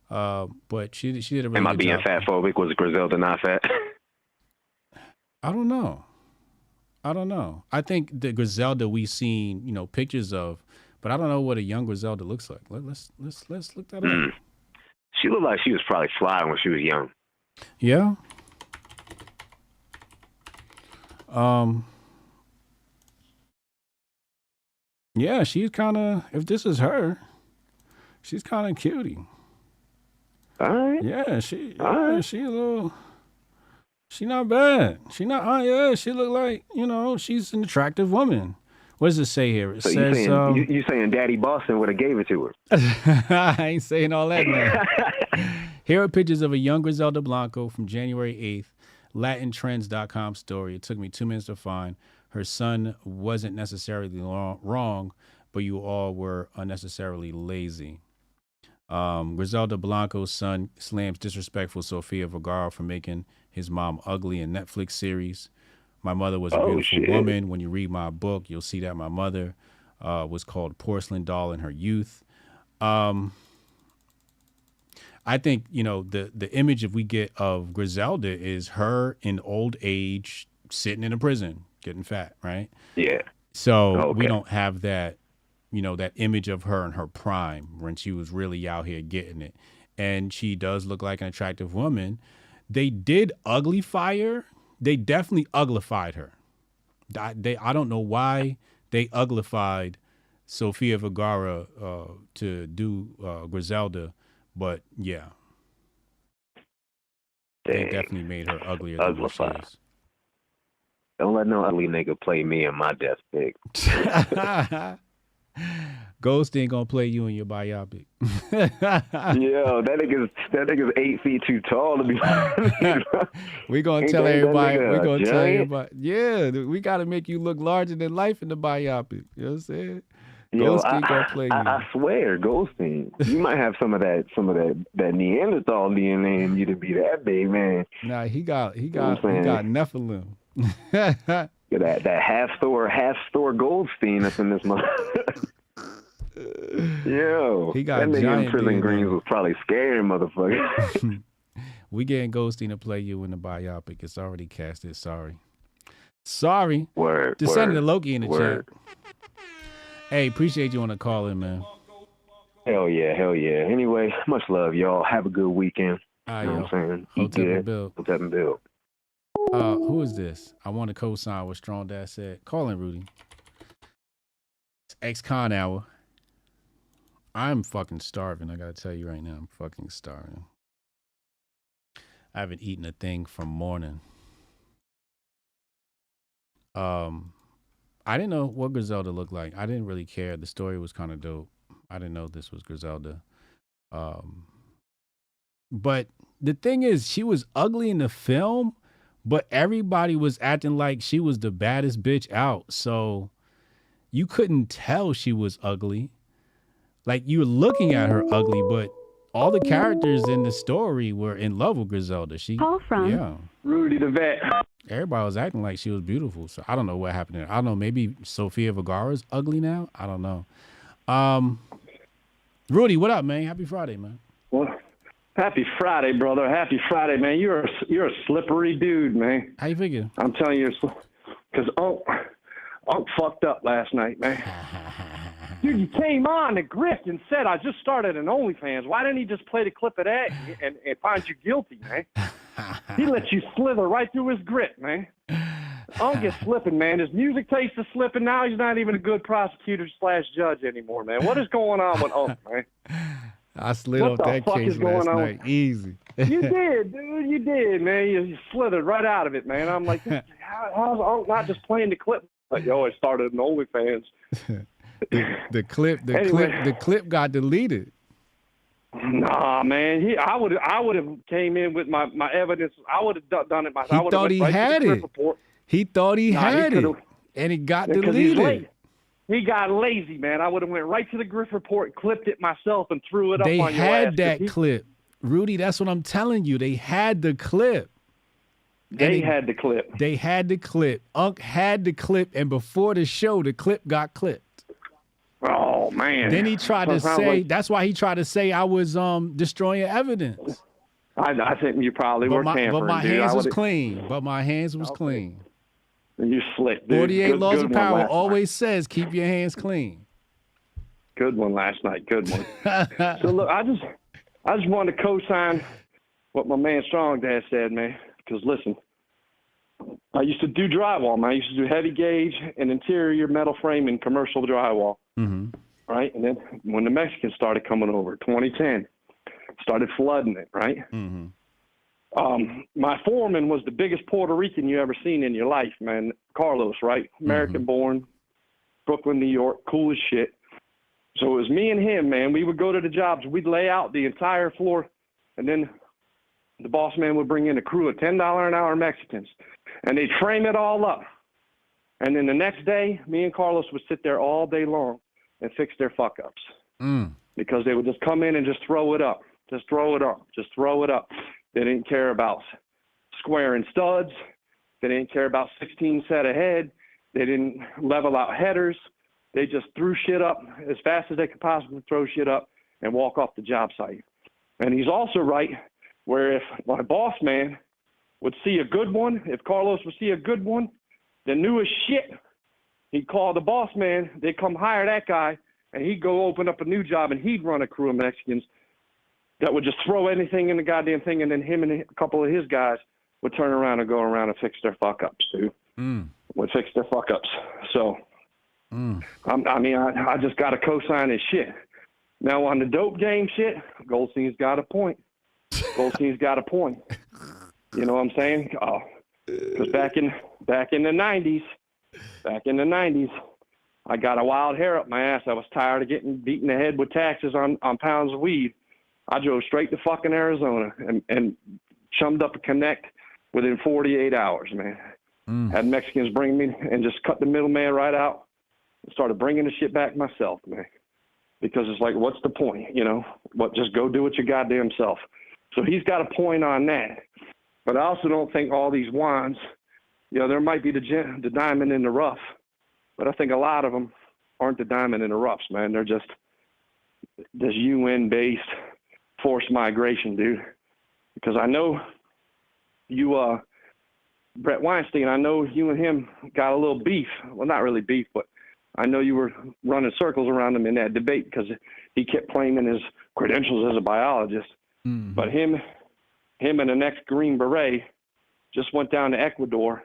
But she did a really good job. Am I being fat phobic? Was Griselda not fat? I don't know. I think the Griselda we've seen, pictures of, but I don't know what a young Griselda looks like. Let's look that up. She looked like she was probably fly when she was young. Yeah. Yeah, she's kind of, if this is her, she's kind of cutie. All right. Yeah, she a little, she not bad. She not, she look like, she's an attractive woman. What does it say here? It so says, you saying Daddy Boston would have gave it to her? I ain't saying all that now. Here are pictures of a young Griselda Blanco from January 8th, LatinTrends.com story. It took me 2 minutes to find. Her son wasn't necessarily wrong, but you all were unnecessarily lazy. Griselda Blanco's son slams disrespectful Sofia Vergara for making his mom ugly in Netflix series. My mother was a beautiful woman. When you read my book, you'll see that my mother was called Porcelain Doll in her youth. I think, the image we get of Griselda is her in old age, sitting in a prison, getting fat, right? Yeah. So we don't have that, that image of her in her prime when she was really out here getting it. And she does look like an attractive woman. They did uglify her. They definitely uglified her. I don't know why they uglified Sofia Vergara to do Griselda, but yeah. They definitely made her uglier than what she is. Don't let no ugly nigga play me in my death pick. Ghost ain't gonna play you in your biopic. Yo, that nigga's 8 feet too tall to be. We gonna tell everybody. We gonna tell everybody. Yeah, we gotta make you look larger than life in the biopic. You know what I'm saying? Yo, Ghosteen gonna play you. I swear, Ghosteen, you might have some of that Neanderthal DNA in you to be that big, man. Nah, he got Nephilim. that half store Goldstein that's in this month. Yo, he got that nigga in Prison DNA. Greens was probably scared, motherfucker. We getting Goldstein to play you in the biopic. It's already casted. Sorry. Word. Descending to Loki in the Word. chat. Hey, appreciate you on the call in, man. Hell yeah. Anyway, much love, y'all. Have a good weekend. You know what I'm saying? Eat good. Hotep and Bill. Who is this? I want to co-sign what Strong Dad said. Call in, Rudy. It's ex-con hour. I'm fucking starving. I gotta tell you right now, I'm fucking starving. I haven't eaten a thing from morning. I didn't know what Griselda looked like. I didn't really care. The story was kind of dope. I didn't know this was Griselda. But the thing is, she was ugly in the film, but everybody was acting like she was the baddest bitch out. So you couldn't tell she was ugly. Like, you were looking at her ugly, but all the characters in the story were in love with Griselda. Call from Rudy the Vet. Everybody was acting like she was beautiful. So I don't know what happened there. I don't know. Maybe Sofia Vergara's ugly now. I don't know. Rudy, what up, man? Happy Friday, man. Well, happy Friday, brother. Happy Friday, man. You're a slippery dude, man. How you figure? I'm telling you, because Unc fucked up last night, man. Dude, you came on the Grift and said, I just started an OnlyFans. Why didn't he just play the clip of that and find you guilty, man? He let you slither right through his grit, man. Unc is slipping, man. His music taste is slipping. Now he's not even a good prosecutor/judge anymore, man. What is going on with Unc, man? I slid off that case last night. Easy. You did, dude. You did, man. You slithered right out of it, man. I'm like, how's Unc not just playing the clip? Like, yo, I started an OnlyFans. The clip got deleted. Nah, man. I would have came in with my evidence. I would have done it myself. He thought he had it. He thought he had it, and it got deleted. He got lazy, man. I would have went right to the Grift Report, clipped it myself, and threw it up on your ass. They had that clip, Rudy. That's what I'm telling you. They had the clip. They had the clip. They had the clip. Unc had the clip, and before the show, the clip got clipped. Oh man! Then he tried to say. That's why he tried to say I was destroying evidence. I think you probably were tampering. But my hands was clean. But my hands was clean. You slick, dude. 48 Laws of Power always says keep your hands clean. Good one last night. Good one. So look, I just wanted to co-sign what my man Strong Dad said, man. Because listen, I used to do drywall, man. I used to do heavy gauge and interior metal frame and commercial drywall. Mm-hmm. Right, and then when the Mexicans started coming over, 2010, started flooding it. Right. Mm-hmm. My foreman was the biggest Puerto Rican you ever seen in your life, man. Carlos, right? American born, Brooklyn, New York, cool as shit. So it was me and him, man. We would go to the jobs. We'd lay out the entire floor, and then the boss man would bring in a crew of $10 an hour Mexicans, and they'd frame it all up. And then the next day, me and Carlos would sit there all day long and fix their fuck-ups because they would just come in and just throw it up, just throw it up, just throw it up. They didn't care about squaring studs. They didn't care about 16 set ahead. They didn't level out headers. They just threw shit up as fast as they could possibly throw shit up and walk off the job site. And he's also right where if my boss man would see a good one, if Carlos would see a good one, the newest shit, he'd call the boss man. They'd come hire that guy, and he'd go open up a new job, and he'd run a crew of Mexicans that would just throw anything in the goddamn thing, and then him and a couple of his guys would turn around and go around and fix their fuck-ups, dude. Would fix their fuck-ups. So, I just got to co-sign his shit. Now, on the dope game shit, Goldstein's got a point. Goldstein's got a point. You know what I'm saying? Because back in the 90s, I got a wild hair up my ass. I was tired of getting beaten in the head with taxes on pounds of weed. I drove straight to fucking Arizona and chummed up a connect within 48 hours, man. Had Mexicans bring me and just cut the middleman right out and started bringing the shit back myself, man. Because it's like, what's the point, you know? Just go do it your goddamn self. So he's got a point on that. But I also don't think all these wands, you know, there might be the diamond in the rough, but I think a lot of them aren't the diamond in the roughs, man. They're just this UN-based forced migration, dude. Because I know you, Brett Weinstein, I know you and him got a little beef. Well, not really beef, but I know you were running circles around him in that debate because he kept claiming his credentials as a biologist. But him and the next Green Beret just went down to Ecuador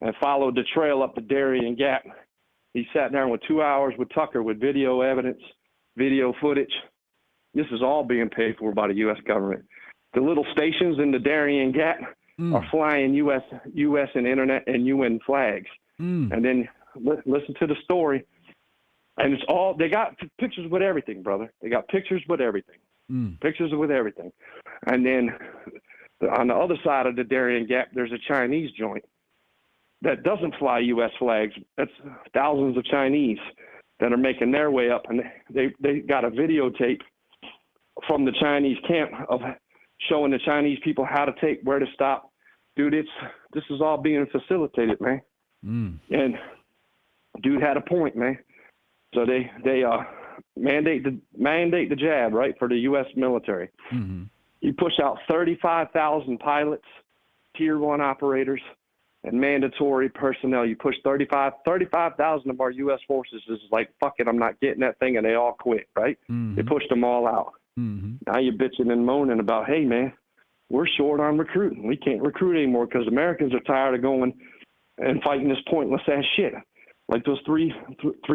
and followed the trail up the Darien Gap. He sat down with 2 hours with Tucker with video evidence, video footage. This is all being paid for by the U.S. government. The little stations in the Darien Gap are flying U.S. and internet and UN flags. And then listen to the story. And it's all, they got pictures with everything, brother. They got pictures with everything. Pictures with everything. And then on the other side of the Darien Gap, there's a Chinese joint that doesn't fly U.S. flags. That's thousands of Chinese that are making their way up. And they got a videotape from the Chinese camp of showing the Chinese people how to take, where to stop. Dude, this is all being facilitated, man. And dude had a point, man. So they mandate the jab, right, for the U.S. military. You push out 35,000 pilots, tier 1 operators, and mandatory personnel. You push 35,000 of our U.S. forces is like, fuck it, I'm not getting that thing, and they all quit, right? They pushed them all out. Now you're bitching and moaning about, hey, man, we're short on recruiting. We can't recruit anymore because Americans are tired of going and fighting this pointless ass shit. Like those three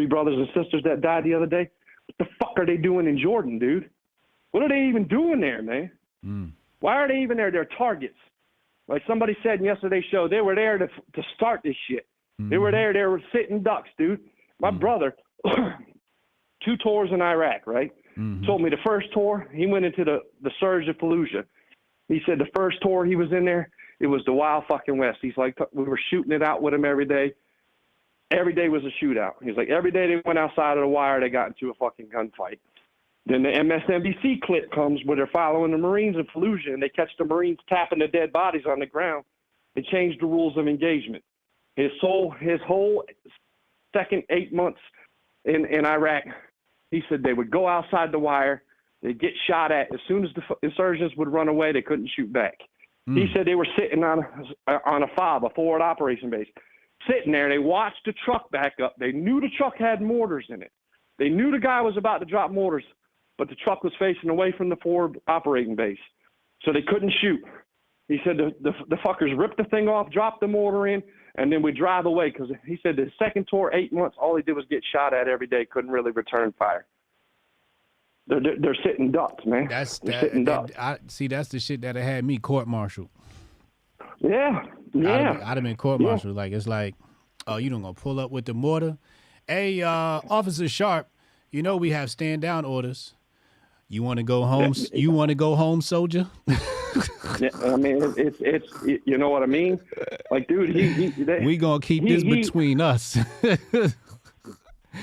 brothers and sisters that died the other day. What the fuck are they doing in Jordan, dude? What are they even doing there, man? Why are they even there? They're targets. Like somebody said in yesterday's show, they were there to start this shit. They were there. They were sitting ducks, dude. My brother, 2 tours in Iraq, right? Told me the first tour, he went into the surge of Fallujah. He said the first tour he was in there, it was the Wild fucking West. He's like, we were shooting it out with him every day. Every day was a shootout. He's like, every day they went outside of the wire, they got into a fucking gunfight. Then the MSNBC clip comes where they're following the Marines in Fallujah, and they catch the Marines tapping the dead bodies on the ground. They changed the rules of engagement. His whole second 8 months in Iraq, he said they would go outside the wire, they'd get shot at. As soon as the insurgents would run away, they couldn't shoot back. He said they were sitting on a FOB, a forward operation base, sitting there. They watched the truck back up. They knew the truck had mortars in it. They knew the guy was about to drop mortars, but the truck was facing away from the forward operating base, so they couldn't shoot. He said the fuckers ripped the thing off, dropped the mortar in, and then we drive away, because he said the second tour, 8 months, all he did was get shot at every day, couldn't really return fire. They're sitting ducks, man. Sitting ducks. That's the shit that had me court-martialed. Yeah. I'd have been court-martialed. Like, it's like, oh, you don't gonna pull up with the mortar? Hey, Officer Sharp, you know we have stand-down orders. You want to go home? You want to go home, soldier? Yeah, I mean, it's you know what I mean? Like, dude, we gonna keep this between us.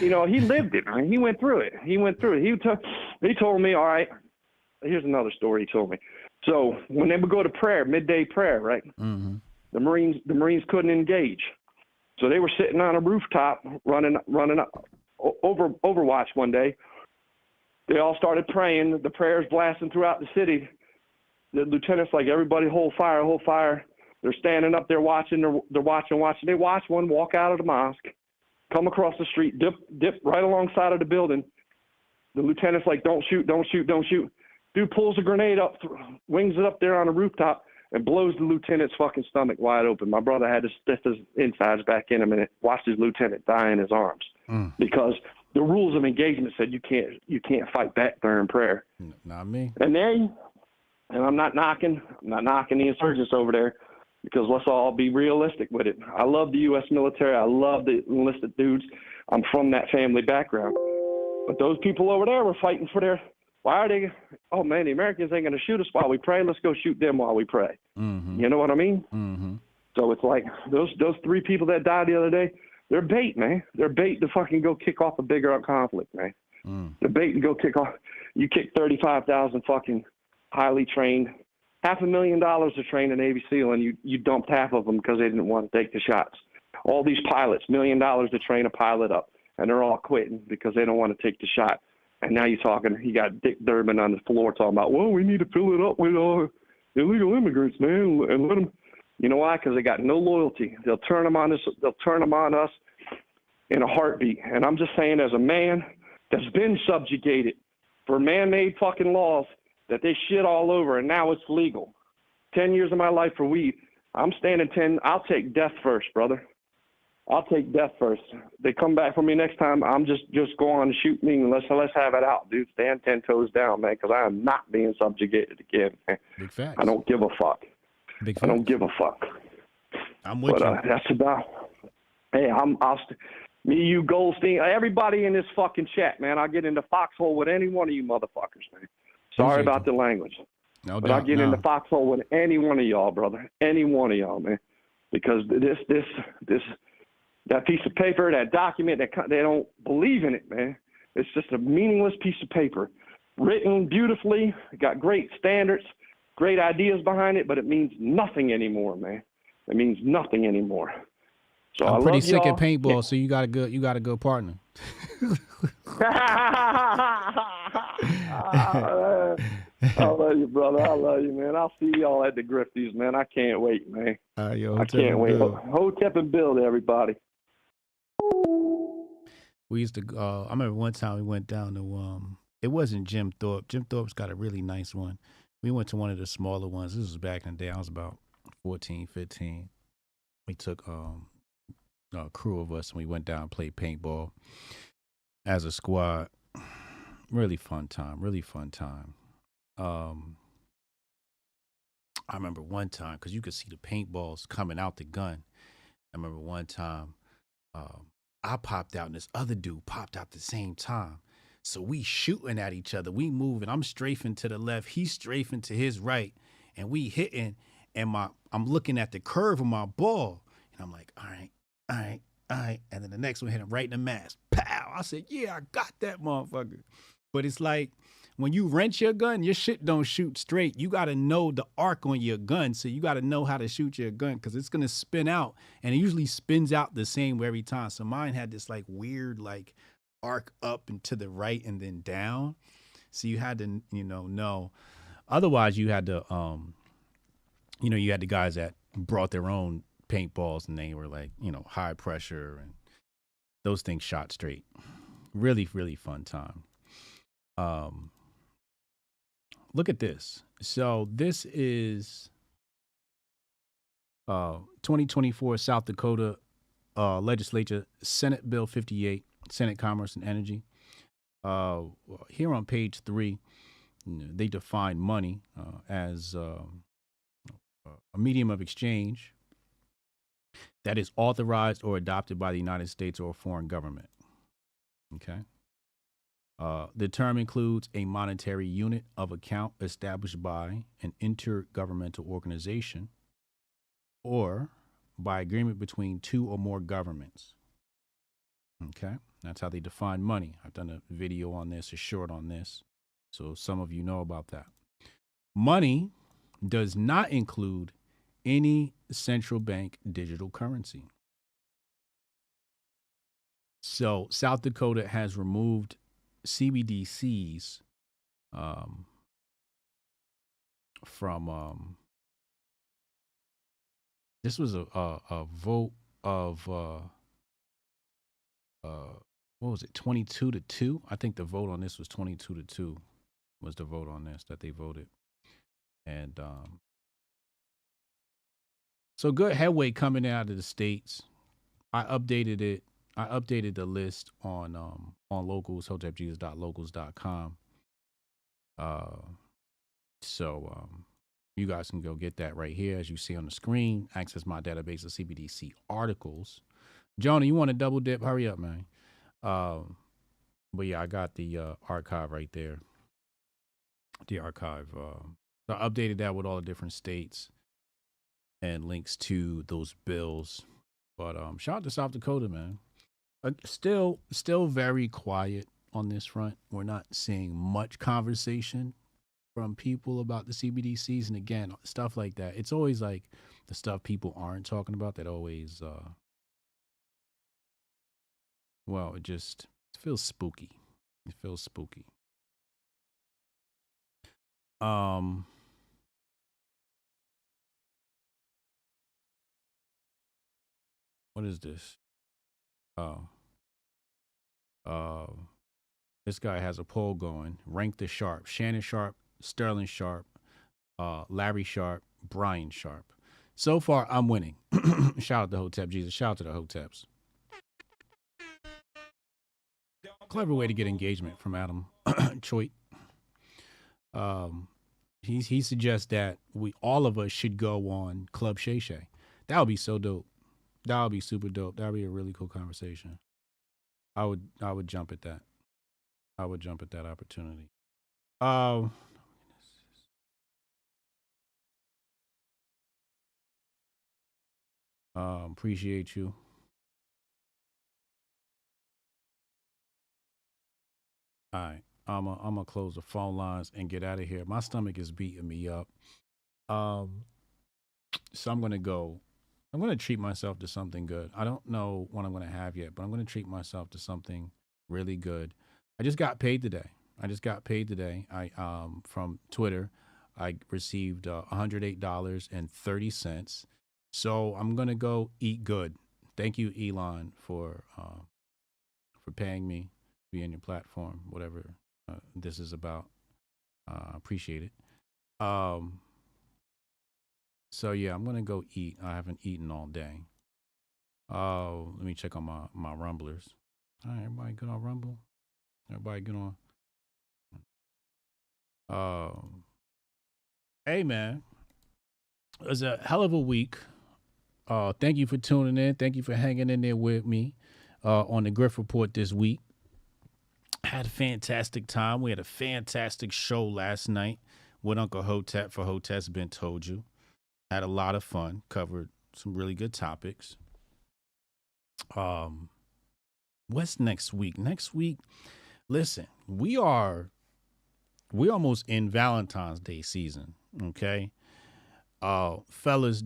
You know, he lived it, man. He went through it. He told me, all right, here's another story he told me. So when they would go to prayer, midday prayer, right? The Marines couldn't engage. So they were sitting on a rooftop running Overwatch one day. They all started praying. The prayers blasting throughout the city. The lieutenants, like, everybody hold fire, hold fire. They're standing up there watching. They're watching. They watch one walk out of the mosque, come across the street, dip right alongside of the building. The lieutenant's like, don't shoot, don't shoot, don't shoot. Dude pulls a grenade up, wings it up there on the rooftop, and blows the lieutenant's fucking stomach wide open. My brother had to stiff his insides back in him and watched his lieutenant die in his arms because the rules of engagement said you can't fight back during prayer. Not me. And I'm not knocking the insurgents over there, because let's all be realistic with it. I love the U.S. military. I love the enlisted dudes. I'm from that family background. But those people over there were fighting for their, why are they, oh man, the Americans ain't going to shoot us while we pray. Let's go shoot them while we pray. You know what I mean? So it's like those 3 people that died the other day, they're bait, man. They're bait to fucking go kick off a bigger conflict, man. They're bait to go kick off. You kick 35,000 fucking highly trained, $500,000 to train a Navy SEAL, and you dumped half of them because they didn't want to take the shots. All these pilots, $1 million to train a pilot up, and they're all quitting because they don't want to take the shot. And now you got Dick Durbin on the floor talking about, well, we need to fill it up with illegal immigrants, man, and let them. You know why? Because they got no loyalty. They'll turn them on us. They'll turn them on us in a heartbeat. And I'm just saying, as a man that's been subjugated for man-made fucking laws that they shit all over, and now it's legal. 10 years of my life for weed. I'm standing 10. I'll take death first, brother. I'll take death first. They come back for me next time, I'm just go on and shoot me, and let's have it out, dude. Stand 10 toes down, man, because I am not being subjugated again, man. Big facts. I don't give a fuck. Big facts. I don't give a fuck. I'm with you. That's about. Hey, me, you, Goldstein, everybody in this fucking chat, man. I'll get into foxhole with any one of you motherfuckers, man. Sorry about the language. No but doubt. I'll get into foxhole with any one of y'all, brother. Any one of y'all, man. Because that piece of paper, that document, they don't believe in it, man. It's just a meaningless piece of paper. Written beautifully, got great standards, great ideas behind it, but it means nothing anymore, man. It means nothing anymore. So I'm pretty sick at paintball, so you got a good partner. I love you, brother. I love you, man. I'll see y'all at the Grifties, man. I can't wait, man. I can't wait. Hotep and build, everybody. We used to. I remember one time we went down to. It wasn't Jim Thorpe. Jim Thorpe's got a really nice one. We went to one of the smaller ones. This was back in the day. I was about 14, 15. We took a crew of us and we went down and played paintball as a squad. Really fun time. Really fun time. I remember one time, because you could see the paintballs coming out the gun. I remember one time I popped out and this other dude popped out at the same time. So we shooting at each other. We moving. I'm strafing to the left. He's strafing to his right. And we hitting. And I'm looking at the curve of my ball. And I'm like, all right. And then the next one hit him right in the mask. Pow. I said, yeah, I got that motherfucker. But it's like when you wrench your gun, your shit don't shoot straight. You got to know the arc on your gun. So you got to know how to shoot your gun because it's going to spin out. And it usually spins out the same every time. So mine had this like weird like arc up and to the right and then down. So you had to, know. Otherwise, you had to, you had the guys that brought their own paintballs and they were like, high pressure and those things shot straight. Really, really fun time. Look at this. So this is 2024 South Dakota Legislature, Senate Bill 58, Senate Commerce and Energy. Here on page 3, they define money as a medium of exchange that is authorized or adopted by the United States or a foreign government. Okay. The term includes a monetary unit of account established by an intergovernmental organization or by agreement between two or more governments. Okay, that's how they define money. I've done a video on this, a short on this, so some of you know about that. Money does not include any central bank digital currency. So South Dakota has removed CBDCs from this was a vote of what was it, 22-2? I think the vote on this was 22-2 was the vote on this that they voted. And so good headway coming out of the states. I updated it. I updated the list on Locals, hotepjesus.locals.com. So you guys can go get that right here, as you see on the screen. Access my database of CBDC articles. Jonah, you want to double dip? Hurry up, man. But yeah, I got the archive right there. The archive. I updated that with all the different states and links to those bills. But shout out to South Dakota, man. Still very quiet on this front. We're not seeing much conversation from people about the CBDCs. And again, stuff like that. It's always like the stuff people aren't talking about that always, it feels spooky. It feels spooky. What is this? This guy has a poll going. Rank the Sharp. Shannon Sharp, Sterling Sharp, Larry Sharp, Brian Sharp. So far, I'm winning. Shout out to Hotep Jesus. Shout out to the Hoteps. Clever way to get engagement from Adam Choit. He suggests that all of us should go on Club Shay Shay. That would be so dope. That would be super dope. That would be a really cool conversation. I would jump at that. I would jump at that opportunity. Appreciate you. All right. I'm gonna close the phone lines and get out of here. My stomach is beating me up. So I'm gonna treat myself to something good. I don't know what I'm gonna have yet, but I'm gonna treat myself to something really good. I just got paid today. I from Twitter. I received $108.30. So I'm gonna go eat good. Thank you, Elon, for paying me, being your platform, whatever this is about. Appreciate it. So yeah, I'm gonna go eat. I haven't eaten all day. Let me check on my rumblers. All right, everybody good on Rumble? Everybody good on? Hey man, it was a hell of a week. Thank you for tuning in. Thank you for hanging in there with me on the Grift Report this week. Had a fantastic time. We had a fantastic show last night with Uncle Hotep for Hotep's Been Told You. Had a lot of fun. Covered some really good topics. What's next week? Next week, listen, we're almost in Valentine's Day season, okay? Fellas,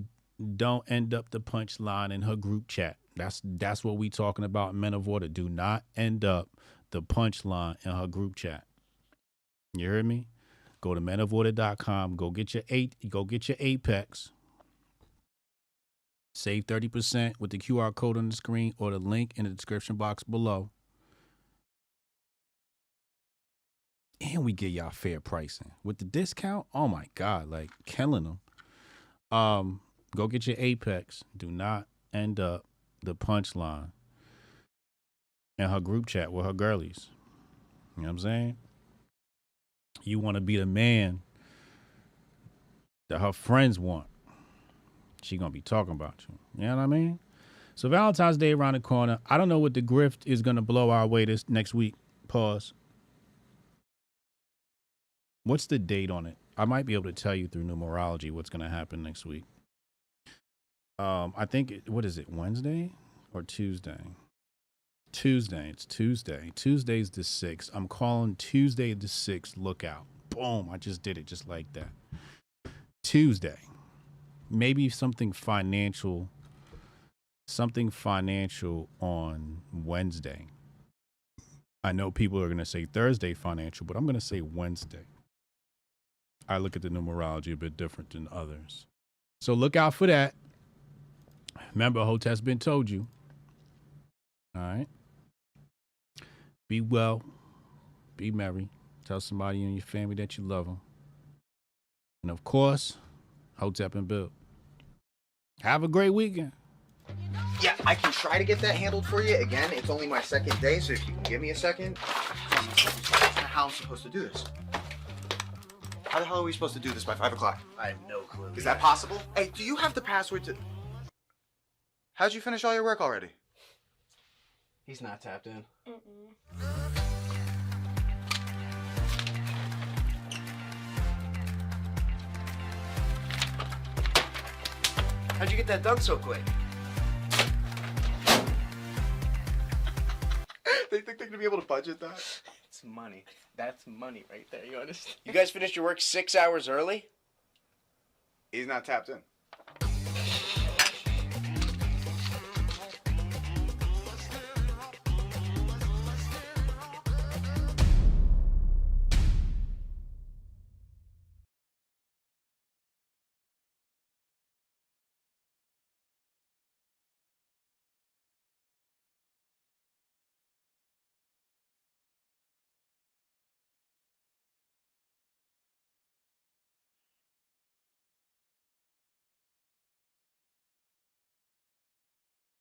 don't end up the punchline in her group chat. That's what we talking about, Men of Order. Do not end up the punchline in her group chat. You heard me? Go to menoforder.com. Go get your Apex. Save 30% with the QR code on the screen or the link in the description box below. And we get y'all fair pricing. With the discount, oh my God, like killing them. Go get your Apex. Do not end up the punchline in her group chat with her girlies. You know what I'm saying? You want to be the man that her friends want. She going to be talking about you. You know what I mean? So Valentine's Day around the corner. I don't know what the grift is going to blow our way this next week. Pause. What's the date on it? I might be able to tell you through numerology what's going to happen next week. I think, what is it, Wednesday or Tuesday? Tuesday. It's Tuesday. Tuesday's the 6th. I'm calling Tuesday the 6th. Look out. Boom. I just did it just like that. Tuesday. Maybe something financial on Wednesday. I know people are going to say Thursday financial, but I'm going to say Wednesday. I look at the numerology a bit different than others. So look out for that. Remember, Hotep's Been Told You. All right. Be well. Be merry. Tell somebody in your family that you love them. And of course, Hotep and Bill. Have a great weekend. Yeah, I can try to get that handled for you. Again, it's only my second day, so if you can give me a second. How I'm supposed to do this? How the hell are we supposed to do this by 5 o'clock? I have no clue. Is that possible? Hey, do you have the password to... How'd you finish all your work already? He's not tapped in. How'd you get that done so quick? They think they're gonna be able to budget that? It's money. That's money right there. You understand? You guys finished your work 6 hours early? He's not tapped in.